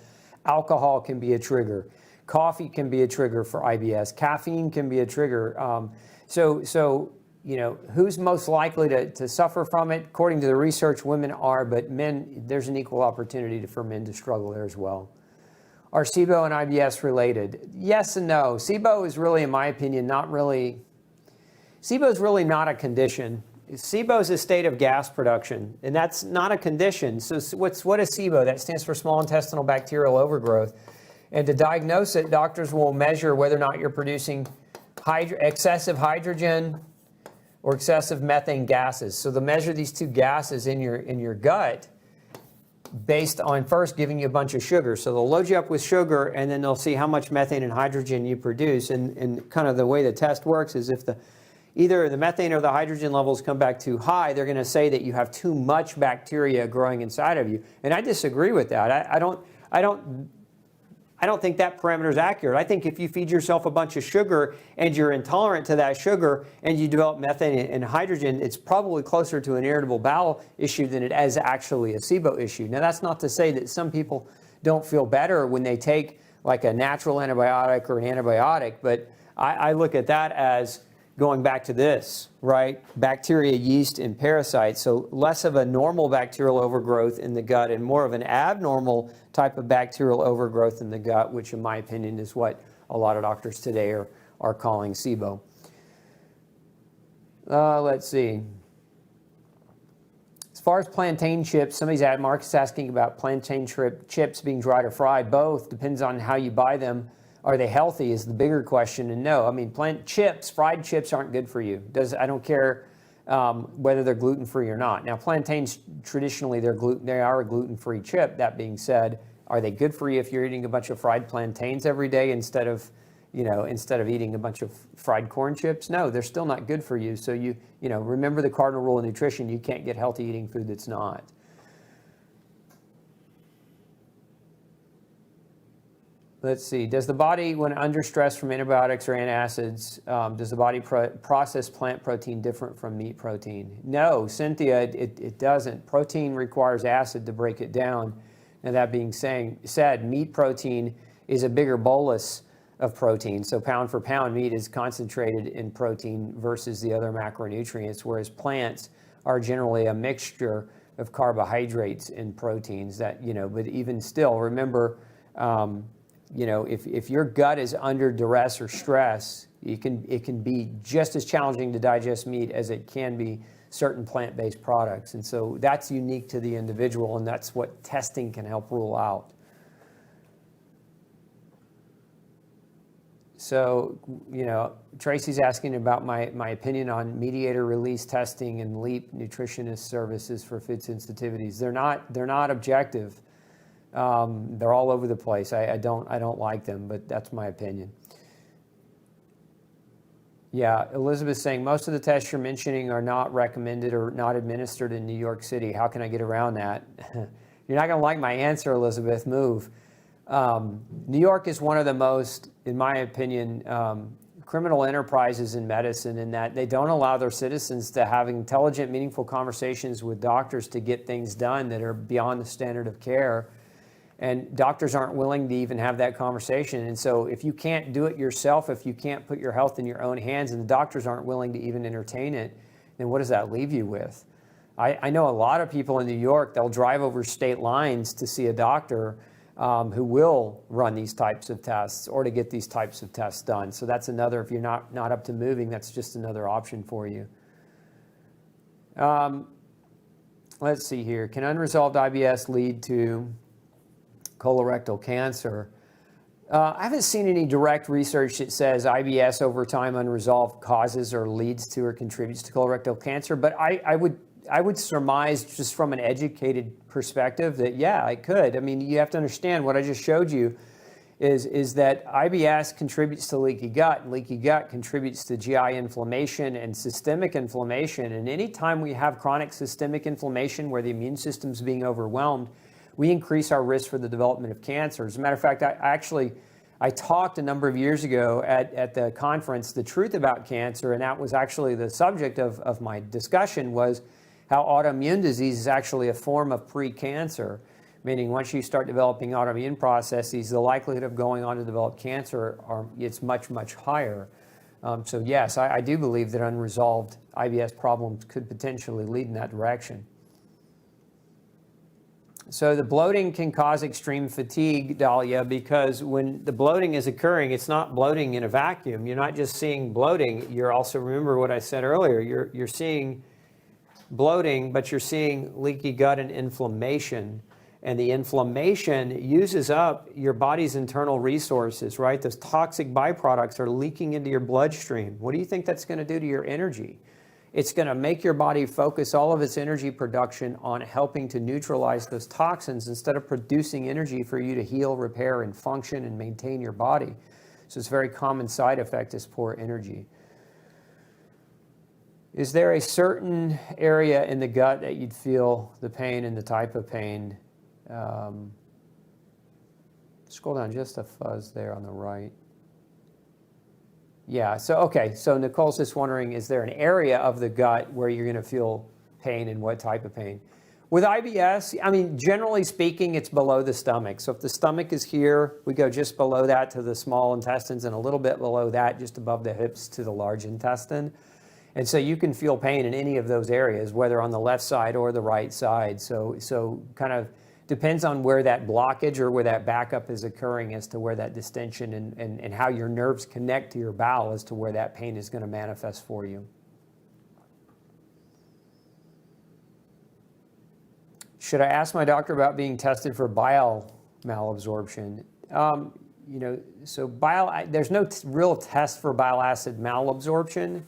alcohol can be a trigger. Coffee can be a trigger for IBS. Caffeine can be a trigger. Who's most likely to suffer from it? According to the research, women are, but men, there's an equal opportunity for men to struggle there as well. Are SIBO and IBS related? Yes and no. SIBO is really, in my opinion, SIBO is really not a condition. SIBO is a state of gas production, and that's not a condition. So what is SIBO? That stands for small intestinal bacterial overgrowth. And to diagnose it, doctors will measure whether or not you're producing excessive hydrogen or excessive methane gases. So they'll measure these two gases in your gut based on first giving you a bunch of sugar. So they'll load you up with sugar, and then they'll see how much methane and hydrogen you produce. And kind of the way the test works is if either the methane or the hydrogen levels come back too high, they're going to say that you have too much bacteria growing inside of you. And I disagree with that. I don't think that parameter is accurate. I think if you feed yourself a bunch of sugar and you're intolerant to that sugar and you develop methane and hydrogen, it's probably closer to an irritable bowel issue than it is actually a SIBO issue. Now, that's not to say that some people don't feel better when they take like a natural antibiotic or an antibiotic, but I look at that as going back to this, right? Bacteria, yeast, and parasites. So less of a normal bacterial overgrowth in the gut and more of an abnormal type of bacterial overgrowth in the gut, which in my opinion is what a lot of doctors today are calling SIBO. Let's see. As far as plantain chips, Mark's asking about plantain chips being dried or fried. Both, depends on how you buy them. Are they healthy is the bigger question, and no. I mean, fried chips aren't good for you. I don't care whether they're gluten-free or not. Now, plantains, traditionally, they are a gluten-free chip. That being said, are they good for you if you're eating a bunch of fried plantains every day instead of eating a bunch of fried corn chips? No, they're still not good for you. So remember the cardinal rule of nutrition: you can't get healthy eating food that's not. Let's see. Does the body, when under stress from antibiotics or antacids, does the body process plant protein different from meat protein? No, Cynthia, it doesn't. Protein requires acid to break it down. And that being said, meat protein is a bigger bolus of protein. So pound for pound, meat is concentrated in protein versus the other macronutrients, whereas plants are generally a mixture of carbohydrates and proteins that, but even still, remember, if your gut is under duress or stress, it can be just as challenging to digest meat as it can be certain plant-based products. And so that's unique to the individual, and that's what testing can help rule out. So, Tracy's asking about my opinion on mediator release testing and LEAP nutritionist services for food sensitivities. They're not objective. They're all over the place. I don't like them, but that's my opinion. Yeah, Elizabeth's saying most of the tests you're mentioning are not recommended or not administered in New York City. How can I get around that? You're not going to like my answer, Elizabeth. Move. New York is one of the most, in my opinion, criminal enterprises in medicine, in that they don't allow their citizens to have intelligent, meaningful conversations with doctors to get things done that are beyond the standard of care. And doctors aren't willing to even have that conversation. And so if you can't do it yourself, if you can't put your health in your own hands, and the doctors aren't willing to even entertain it, then what does that leave you with? I know a lot of people in New York, they'll drive over state lines to see a doctor who will run these types of tests or to get these types of tests done. So that's another, if you're not up to moving, that's just another option for you. Let's see here. Can unresolved IBS lead to colorectal cancer? I haven't seen any direct research that says IBS over time unresolved causes or leads to or contributes to colorectal cancer, but I would surmise just from an educated perspective that, yeah, it could. I mean, you have to understand what I just showed you is that IBS contributes to leaky gut, and leaky gut contributes to GI inflammation and systemic inflammation. And anytime we have chronic systemic inflammation where the immune system's being overwhelmed, we increase our risk for the development of cancer. As a matter of fact, I talked a number of years ago at the conference, The Truth About Cancer, and that was actually the subject of my discussion, was how autoimmune disease is actually a form of pre-cancer, meaning once you start developing autoimmune processes, the likelihood of going on to develop cancer it's much, much higher. So yes, I do believe that unresolved IBS problems could potentially lead in that direction. So the bloating can cause extreme fatigue, Dahlia, because when the bloating is occurring, it's not bloating in a vacuum. You're not just seeing bloating. You're also, remember what I said earlier, you're seeing bloating, but you're seeing leaky gut and inflammation. And the inflammation uses up your body's internal resources, right? Those toxic byproducts are leaking into your bloodstream. What do you think that's going to do to your energy? It's going to make your body focus all of its energy production on helping to neutralize those toxins instead of producing energy for you to heal, repair, and function and maintain your body. So it's a very common side effect is poor energy. Is there a certain area in the gut that you'd feel the pain and the type of pain? Scroll down just a fuzz there on the right. Yeah, so Nicole's just wondering, is there an area of the gut where you're going to feel pain and what type of pain? With IBS, I mean, generally speaking, it's below the stomach. So if the stomach is here, we go just below that to the small intestines and a little bit below that, just above the hips to the large intestine. And so you can feel pain in any of those areas, whether on the left side or the right side. So kind of depends on where that blockage or where that backup is occurring as to where that distension and how your nerves connect to your bowel as to where that pain is going to manifest for you. Should I ask my doctor about being tested for bile malabsorption? So there's no real test for bile acid malabsorption.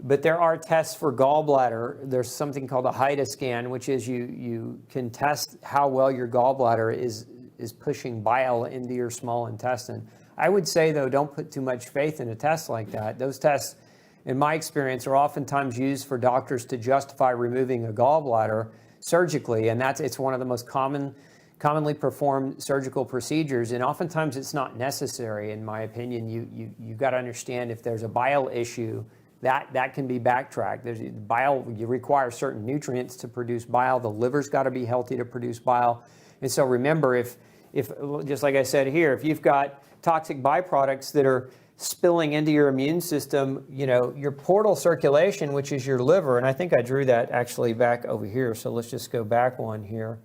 But there are tests for gallbladder. There's something called a HIDA scan, which is you can test how well your gallbladder is pushing bile into your small intestine. I would say, though, don't put too much faith in a test like that. Those tests, in my experience, are oftentimes used for doctors to justify removing a gallbladder surgically, and it's one of the most common commonly perform surgical procedures, and oftentimes it's not necessary, in my opinion. You've got to understand if there's a bile issue, that can be backtracked. Bile, you require certain nutrients to produce bile. The liver's got to be healthy to produce bile. And so remember, if just like I said here, if you've got toxic byproducts that are spilling into your immune system, your portal circulation, which is your liver, and I think I drew that actually back over here, so let's just go back one here.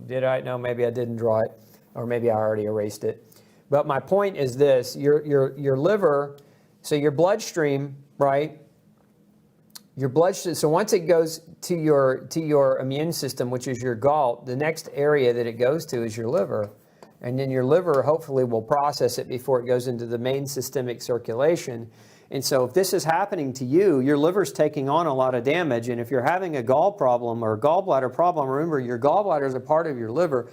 Did I? No, maybe I didn't draw it, or maybe I already erased it. But my point is this: your liver, so your bloodstream, right? Your bloodstream. So once it goes to your immune system, which is your gall, the next area that it goes to is your liver, and then your liver hopefully will process it before it goes into the main systemic circulation. And so if this is happening to you, your liver's taking on a lot of damage. And if you're having a gall problem or a gallbladder problem, remember your gallbladder is a part of your liver.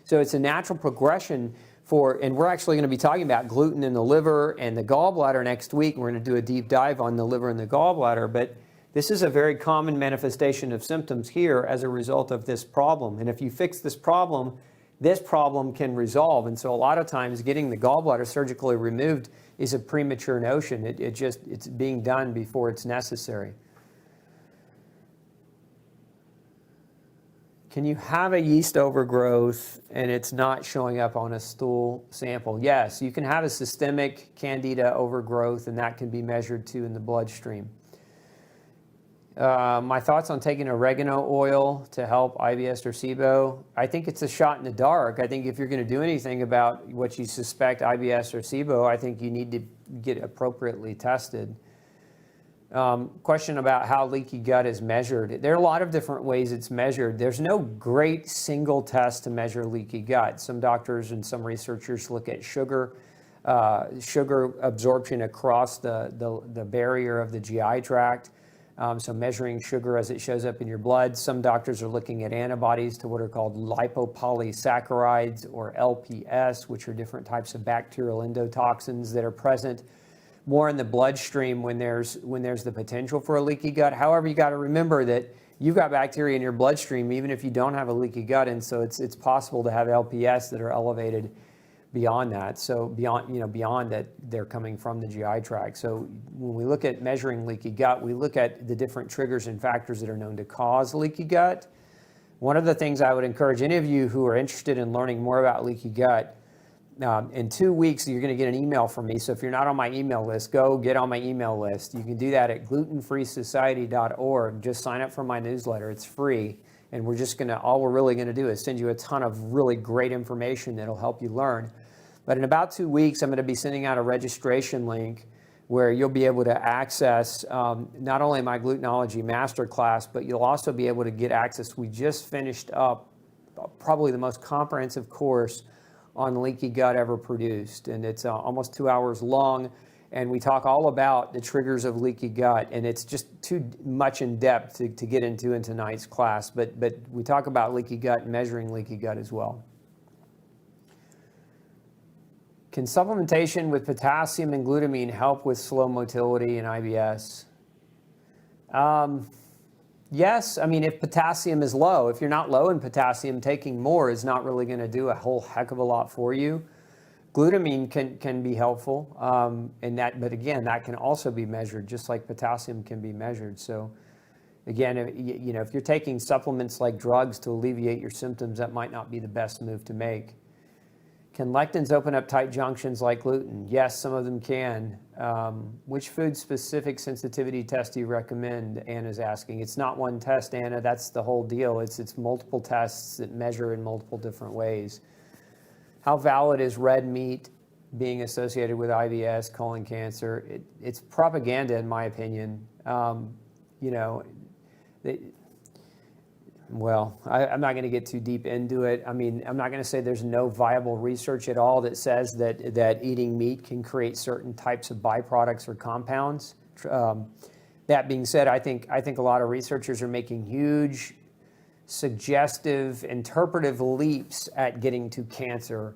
So it's a natural progression and we're actually going to be talking about gluten in the liver and the gallbladder next week. We're going to do a deep dive on the liver and the gallbladder. But this is a very common manifestation of symptoms here as a result of this problem. And if you fix this problem can resolve. And so a lot of times getting the gallbladder surgically removed is a premature notion. It's being done before it's necessary. Can you have a yeast overgrowth and it's not showing up on a stool sample? Yes, you can have a systemic candida overgrowth, and that can be measured too in the bloodstream. My thoughts on taking oregano oil to help IBS or SIBO. I think it's a shot in the dark. I think if you're going to do anything about what you suspect IBS or SIBO, I think you need to get appropriately tested. Question about how leaky gut is measured. There are a lot of different ways it's measured. There's no great single test to measure leaky gut. Some doctors and some researchers look at sugar absorption across the barrier of the GI tract. So measuring sugar as it shows up in your blood. Some doctors are looking at antibodies to what are called lipopolysaccharides, or LPS, which are different types of bacterial endotoxins that are present more in the bloodstream when there's the potential for a leaky gut. However, you got to remember that you've got bacteria in your bloodstream even if you don't have a leaky gut, and so it's possible to have LPS that are elevated beyond that. So beyond that, they're coming from the GI tract. So when we look at measuring leaky gut, we look at the different triggers and factors that are known to cause leaky gut. One of the things I would encourage any of you who are interested in learning more about leaky gut, in 2 weeks, you're going to get an email from me. So if you're not on my email list, go get on my email list. You can do that at glutenfreesociety.org. Just sign up for my newsletter. It's free. And all we're really going to do is send you a ton of really great information that'll help you learn. But in about 2 weeks, I'm going to be sending out a registration link where you'll be able to access not only my glutenology masterclass, but you'll also be able to get access. We just finished up probably the most comprehensive course on leaky gut ever produced. And it's almost 2 hours long. And we talk all about the triggers of leaky gut. And it's just too much in depth to get into in tonight's class. But we talk about leaky gut and measuring leaky gut as well. Can supplementation with potassium and glutamine help with slow motility and IBS? Yes, I mean, if potassium is low, if you're not low in potassium, taking more is not really going to do a whole heck of a lot for you. Glutamine can be helpful, but again, that can also be measured, just like potassium can be measured. So again, if you're taking supplements like drugs to alleviate your symptoms, that might not be the best move to make. Can lectins open up tight junctions like gluten? Yes, some of them can. Which food-specific sensitivity test do you recommend? Anna's asking. It's not one test, Anna. That's the whole deal. It's multiple tests that measure in multiple different ways. How valid is red meat being associated with IBS, colon cancer? It's propaganda, in my opinion. Well, I'm not going to get too deep into it. I mean, I'm not going to say there's no viable research at all that says that eating meat can create certain types of byproducts or compounds. That being said, I think a lot of researchers are making huge, suggestive, interpretive leaps at getting to cancer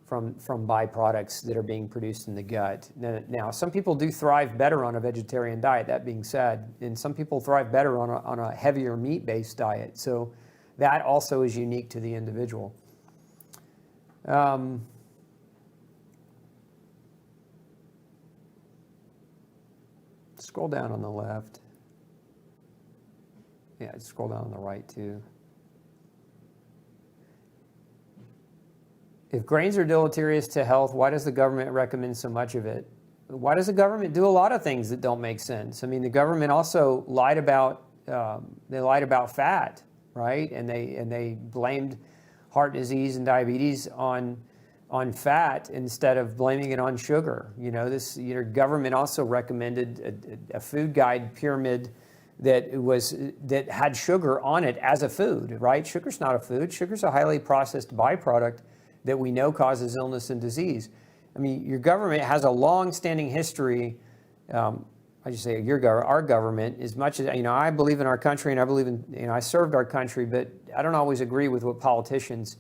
from byproducts that are being produced in the gut. Now, some people do thrive better on a vegetarian diet, that being said, and some people thrive better on a heavier meat-based diet. So that also is unique to the individual. Scroll down on the left. Yeah, scroll down on the right too. If grains are deleterious to health, why does the government recommend so much of it? Why does the government do a lot of things that don't make sense? I mean, the government also lied about fat, right? And they blamed heart disease and diabetes on fat instead of blaming it on sugar. You know, government also recommended a food guide pyramid that had sugar on it as a food, right? Sugar's not a food. Sugar's a highly processed byproduct that we know causes illness and disease. I mean, your government has a long-standing history. I just say our government, as much as, I believe in our country and I believe in, I served our country, but I don't always agree with what politicians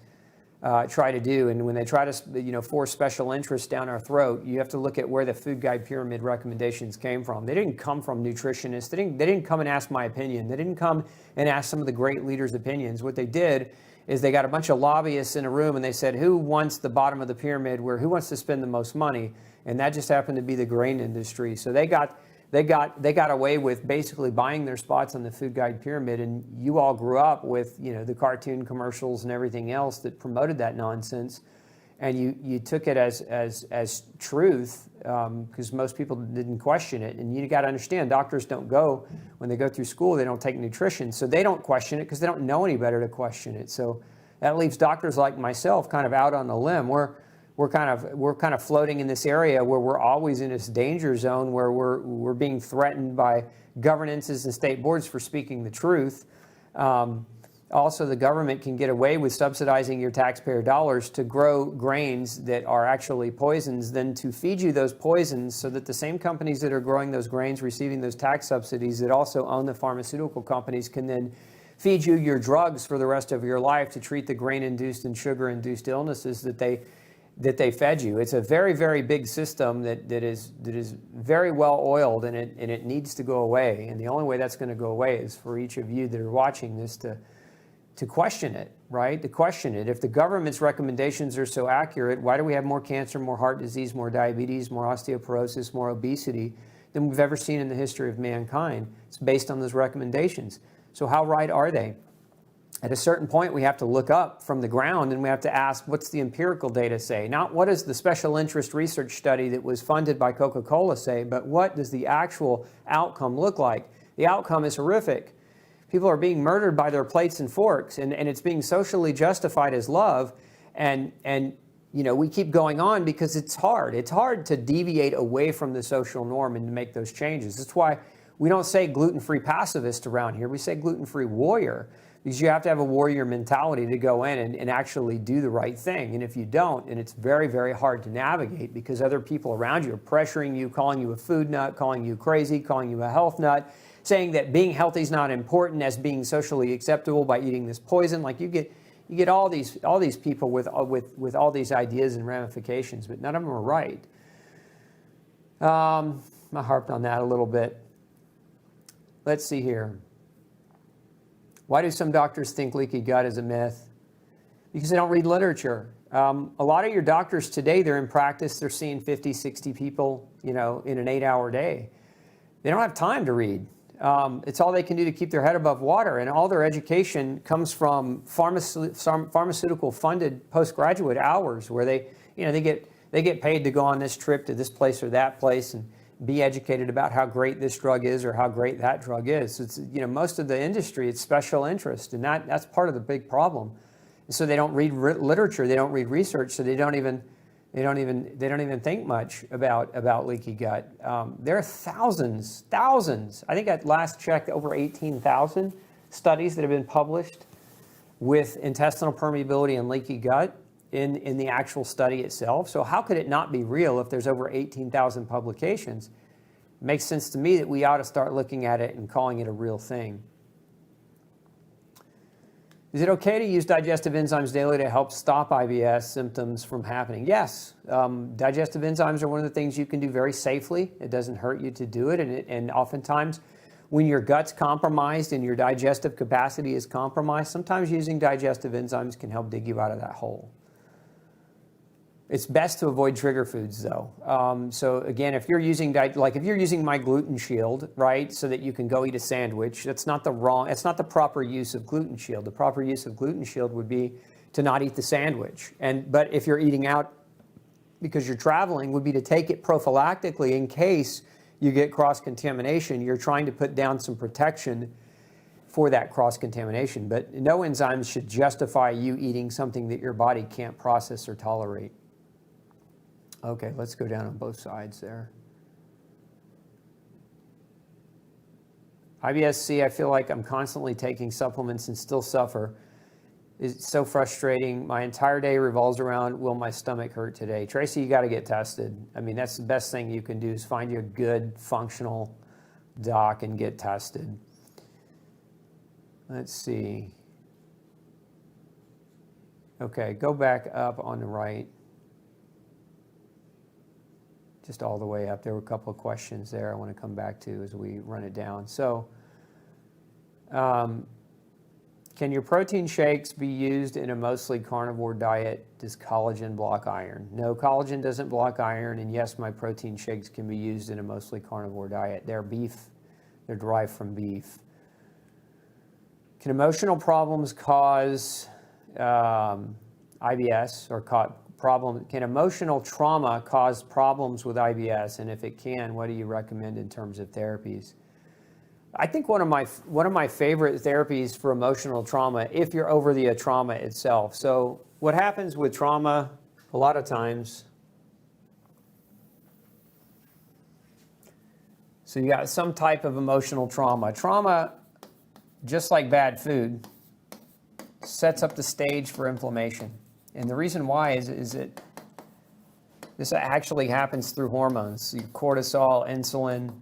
try to do. And when they try to, force special interests down our throat, you have to look at where the food guide pyramid recommendations came from. They didn't come from nutritionists. They didn't come and ask my opinion. They didn't come and ask some of the great leaders' opinions. What they did is they got a bunch of lobbyists in a room and they said, who wants the bottom of the pyramid, who wants to spend the most money? And that just happened to be the grain industry. So they got away with basically buying their spots on the food guide pyramid. And you all grew up with, the cartoon commercials and everything else that promoted that nonsense. And you took it as truth because most people didn't question it. And you got to understand, doctors don't go, when they go through school, they don't take nutrition. So they don't question it because they don't know any better to question it. So that leaves doctors like myself kind of out on a limb. We're kind of floating in this area where we're always in this danger zone where we're being threatened by governances and state boards for speaking the truth. Also, the government can get away with subsidizing your taxpayer dollars to grow grains that are actually poisons, then to feed you those poisons so that the same companies that are growing those grains, receiving those tax subsidies that also own the pharmaceutical companies can then feed you your drugs for the rest of your life to treat the grain-induced and sugar-induced illnesses that they fed you. It's a very, very big system that is very well oiled, and it needs to go away. And the only way that's going to go away is for each of you that are watching this to question it, right? To question it. If the government's recommendations are so accurate, why do we have more cancer, more heart disease, more diabetes, more osteoporosis, more obesity than we've ever seen in the history of mankind? It's based on those recommendations. So how right are they? At a certain point, we have to look up from the ground and we have to ask, what's the empirical data say? Not what does the special interest research study that was funded by Coca-Cola say, but what does the actual outcome look like? The outcome is horrific. People are being murdered by their plates and forks, and it's being socially justified as love. And we keep going on because it's hard. It's hard to deviate away from the social norm and to make those changes. That's why we don't say gluten-free pacifist around here. We say gluten-free warrior, because you have to have a warrior mentality to go in and actually do the right thing. And if you don't, and it's very, very hard to navigate because other people around you are pressuring you, calling you a food nut, calling you crazy, calling you a health nut, saying that being healthy is not important as being socially acceptable by eating this poison. Like you get all these people with all these ideas and ramifications, but none of them are right. I harped on that a little bit. Let's see here. Why do some doctors think leaky gut is a myth? Because they don't read literature. A lot of your doctors today, they're in practice, they're seeing 50, 60 people, in an 8-hour day. They don't have time to read. It's all they can do to keep their head above water, and all their education comes from pharmaceutical funded postgraduate hours where they get paid to go on this trip to this place or that place and be educated about how great this drug is or how great that drug is. It's, most of the industry, it's special interest, and that's part of the big problem. And so they don't read literature, they don't read research, so they don't even think much about leaky gut. There are thousands. I think at last check, over 18,000 studies that have been published with intestinal permeability and leaky gut in the actual study itself. So how could it not be real if there's over 18,000 publications? It makes sense to me that we ought to start looking at it and calling it a real thing. Is it okay to use digestive enzymes daily to help stop IBS symptoms from happening? Yes. Digestive enzymes are one of the things you can do very safely. It doesn't hurt you to do it. And oftentimes when your gut's compromised and your digestive capacity is compromised, sometimes using digestive enzymes can help dig you out of that hole. It's best to avoid trigger foods, though. So again, if you're using if you're using my gluten shield, right, so that you can go eat a sandwich, it's not the proper use of gluten shield. The proper use of gluten shield would be to not eat the sandwich. But if you're eating out because you're traveling, would be to take it prophylactically in case you get cross-contamination. You're trying to put down some protection for that cross-contamination. But no enzymes should justify you eating something that your body can't process or tolerate. Okay, let's go down on both sides there. IBS-C, I feel like I'm constantly taking supplements and still suffer. It's so frustrating. My entire day revolves around, will my stomach hurt today? Tracy, you got to get tested. I mean, that's the best thing you can do is find you a good, functional doc and get tested. Let's see. Okay, go back up on the right. Just all the way up. There were a couple of questions there I want to come back to as we run it down. So, can your protein shakes be used in a mostly carnivore diet? Does collagen block iron? No, collagen doesn't block iron, and yes, my protein shakes can be used in a mostly carnivore diet. They're derived from beef. Can emotional problems cause IBS or can emotional trauma cause problems with IBS? And if it can, what do you recommend in terms of therapies? I think one of my favorite therapies for emotional trauma, if you're over the trauma itself. So what happens with trauma a lot of times, so you got some type of emotional trauma. Trauma, just like bad food, sets up the stage for inflammation. And the reason why is that this actually happens through hormones. Cortisol, insulin,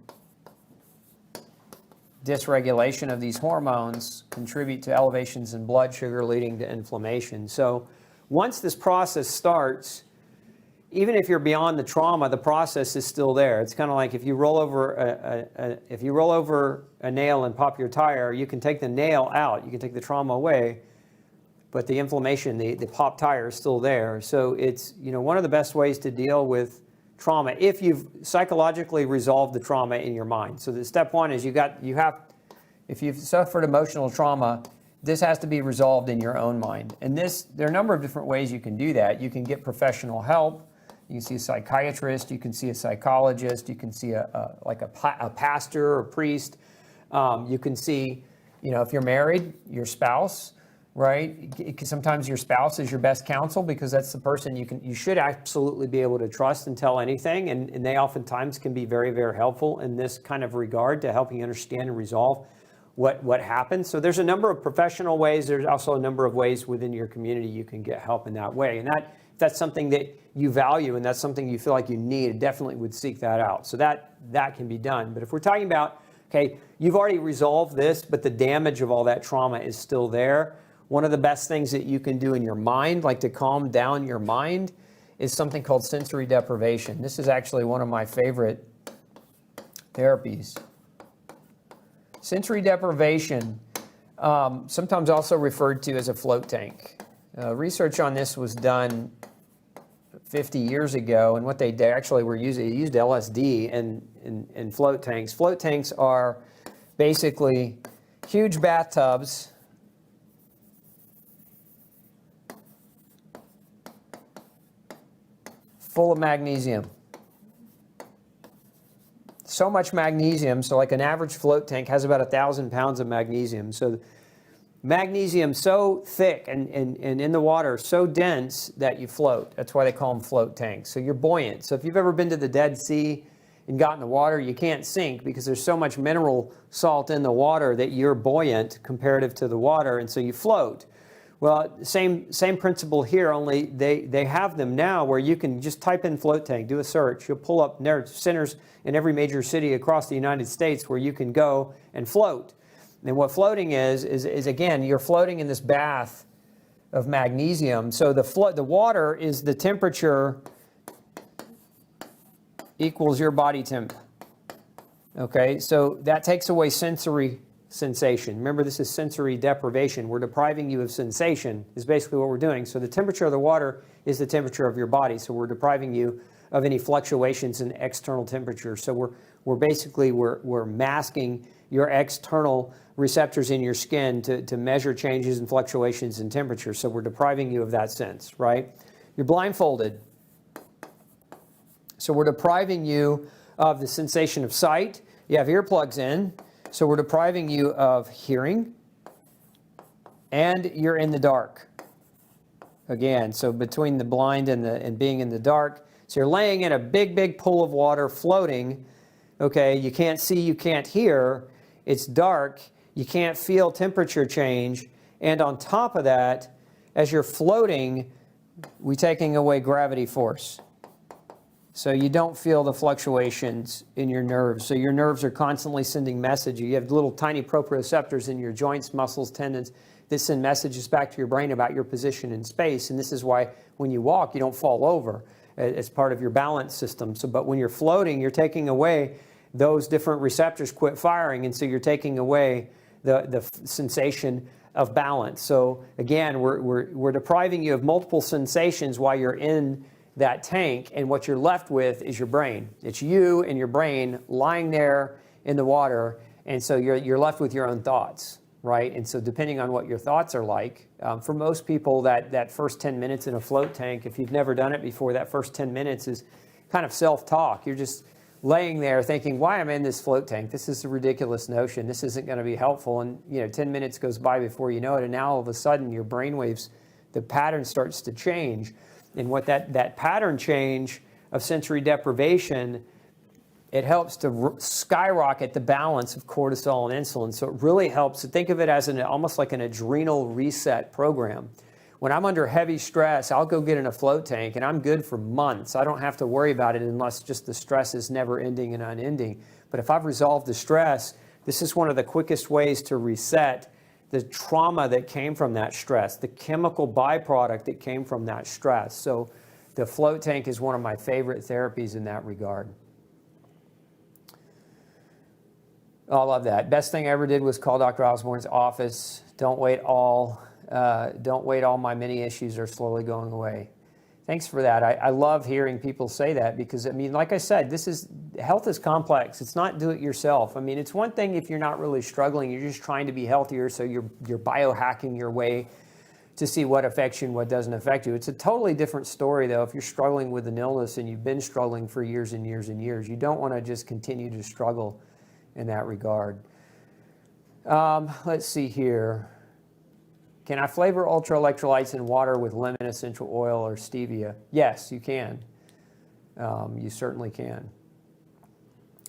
dysregulation of these hormones contribute to elevations in blood sugar leading to inflammation. So once this process starts, even if you're beyond the trauma, the process is still there. It's kind of like if you roll over a nail and pop your tire, you can take the nail out, you can take the trauma away, but the inflammation, the popped tire is still there. So it's, one of the best ways to deal with trauma if you've psychologically resolved the trauma in your mind. So the step one is if you've suffered emotional trauma, this has to be resolved in your own mind. And there are a number of different ways you can do that. You can get professional help. You can see a psychiatrist. You can see a psychologist. You can see a pastor or priest. You can see, if you're married, your spouse. Right? Sometimes your spouse is your best counsel because that's the person you should absolutely be able to trust and tell anything. And they oftentimes can be very, very helpful in this kind of regard to helping you understand and resolve what happened. So there's a number of professional ways. There's also a number of ways within your community you can get help in that way. And if that's something that you value and that's something you feel like you need, definitely would seek that out. So that can be done. But if we're talking about, okay, you've already resolved this, but the damage of all that trauma is still there. One of the best things that you can do in your mind, like to calm down your mind, is something called sensory deprivation. This is actually one of my favorite therapies. Sensory deprivation, sometimes also referred to as a float tank. Research on this was done 50 years ago, and what they actually were using, they used LSD in float tanks. Float tanks are basically huge bathtubs full of magnesium. So much magnesium, so like an average float tank has about 1,000 pounds of magnesium. So magnesium so thick and in the water so dense that you float. That's why they call them float tanks. So you're buoyant. So if you've ever been to the Dead Sea and got in the water, you can't sink because there's so much mineral salt in the water that you're buoyant comparative to the water, and so you float. Well, same principle here, only they have them now where you can just type in float tank, do a search. You'll pull up, there are centers in every major city across the United States where you can go and float. And what floating is again, you're floating in this bath of magnesium. So the water is the temperature equals your body temp. Okay, so that takes away sensory sensation. Remember, this is sensory deprivation. We're depriving you of sensation is basically what we're doing. So the temperature of the water is the temperature of your body. So we're depriving you of any fluctuations in external temperature. So we're masking your external receptors in your skin to measure changes and fluctuations in temperature. So we're depriving you of that sense, right? You're blindfolded. So we're depriving you of the sensation of sight. You have earplugs in. So we're depriving you of hearing, and you're in the dark. Again, so between the blind and being in the dark, so you're laying in a big, big pool of water, floating. Okay, you can't see, you can't hear. It's dark. You can't feel temperature change. And on top of that, as you're floating, we're taking away gravity force. So you don't feel the fluctuations in your nerves. So your nerves are constantly sending messages. You have little tiny proprioceptors in your joints, muscles, tendons that send messages back to your brain about your position in space. And this is why when you walk, you don't fall over as part of your balance system. So, but when you're floating, you're taking away those different receptors quit firing. And so you're taking away the sensation of balance. So again, we're depriving you of multiple sensations while you're in that tank, and what you're left with is your brain. It's you and your brain lying there in the water, and so you're left with your own thoughts, right? And so depending on what your thoughts are like, for most people, that first 10 minutes in a float tank, if you've never done it before, that first 10 minutes is kind of self-talk. You're just laying there thinking, why am I in this float tank? This is a ridiculous notion. This isn't going to be helpful. And 10 minutes goes by before you know it, and now all of a sudden your brainwaves, the pattern starts to change. And what that pattern change of sensory deprivation, it helps to skyrocket the balance of cortisol and insulin. So it really helps to think of it as almost like an adrenal reset program. When I'm under heavy stress, I'll go get in a float tank and I'm good for months. I don't have to worry about it unless just the stress is never ending and unending. But if I've resolved the stress, this is one of the quickest ways to reset the trauma that came from that stress, the chemical byproduct that came from that stress. So the float tank is one of my favorite therapies in that regard. Oh, I love that. Best thing I ever did was call Dr. Osborne's office. Don't wait all my many issues are slowly going away. Thanks for that. I love hearing people say that because, I mean, like I said, health is complex. It's not do it yourself. I mean, it's one thing if you're not really struggling, you're just trying to be healthier, so you're biohacking your way to see what affects you and what doesn't affect you. It's a totally different story, though, if you're struggling with an illness and you've been struggling for years and years and years. You don't want to just continue to struggle in that regard. Let's see here. Can I flavor ultra electrolytes in water with lemon essential oil or stevia? Yes, you can. You certainly can.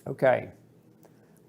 Okay.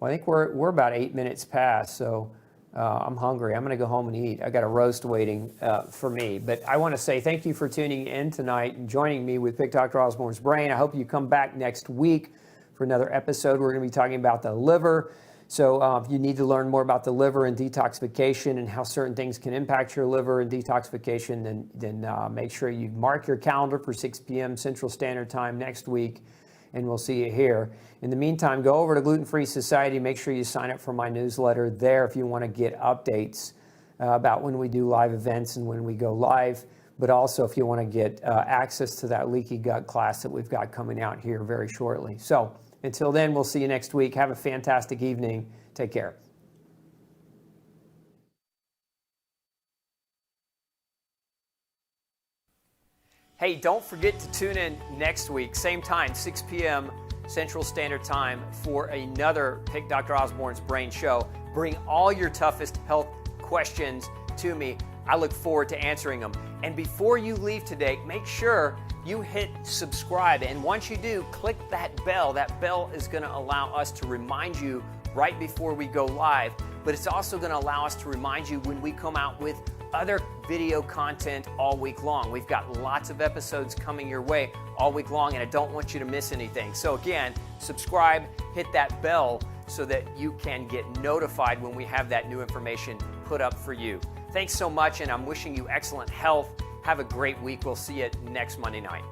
Well, I think we're about 8 minutes past, so I'm hungry. I'm going to go home and eat. I got a roast waiting for me. But I want to say thank you for tuning in tonight and joining me with Pick Dr. Osborne's Brain. I hope you come back next week for another episode. We're going to be talking about the liver. So if you need to learn more about the liver and detoxification and how certain things can impact your liver and detoxification, then make sure you mark your calendar for 6 p.m. Central Standard Time next week, and we'll see you here. In the meantime, go over to Gluten Free Society. Make sure you sign up for my newsletter there if you want to get updates about when we do live events and when we go live, but also if you want to get access to that leaky gut class that we've got coming out here very shortly. So until then, we'll see you next week. Have a fantastic evening. Take care. Hey, don't forget to tune in next week, same time, 6 p.m. Central Standard Time for another Pick Dr. Osborne's Brain show. Bring all your toughest health questions to me. I look forward to answering them. And before you leave today, make sure you hit subscribe. And once you do, click that bell. That bell is going to allow us to remind you right before we go live. But it's also going to allow us to remind you when we come out with other video content all week long. We've got lots of episodes coming your way all week long, and I don't want you to miss anything. So again, subscribe, hit that bell so that you can get notified when we have that new information put up for you. Thanks so much, and I'm wishing you excellent health. Have a great week. We'll see you next Monday night.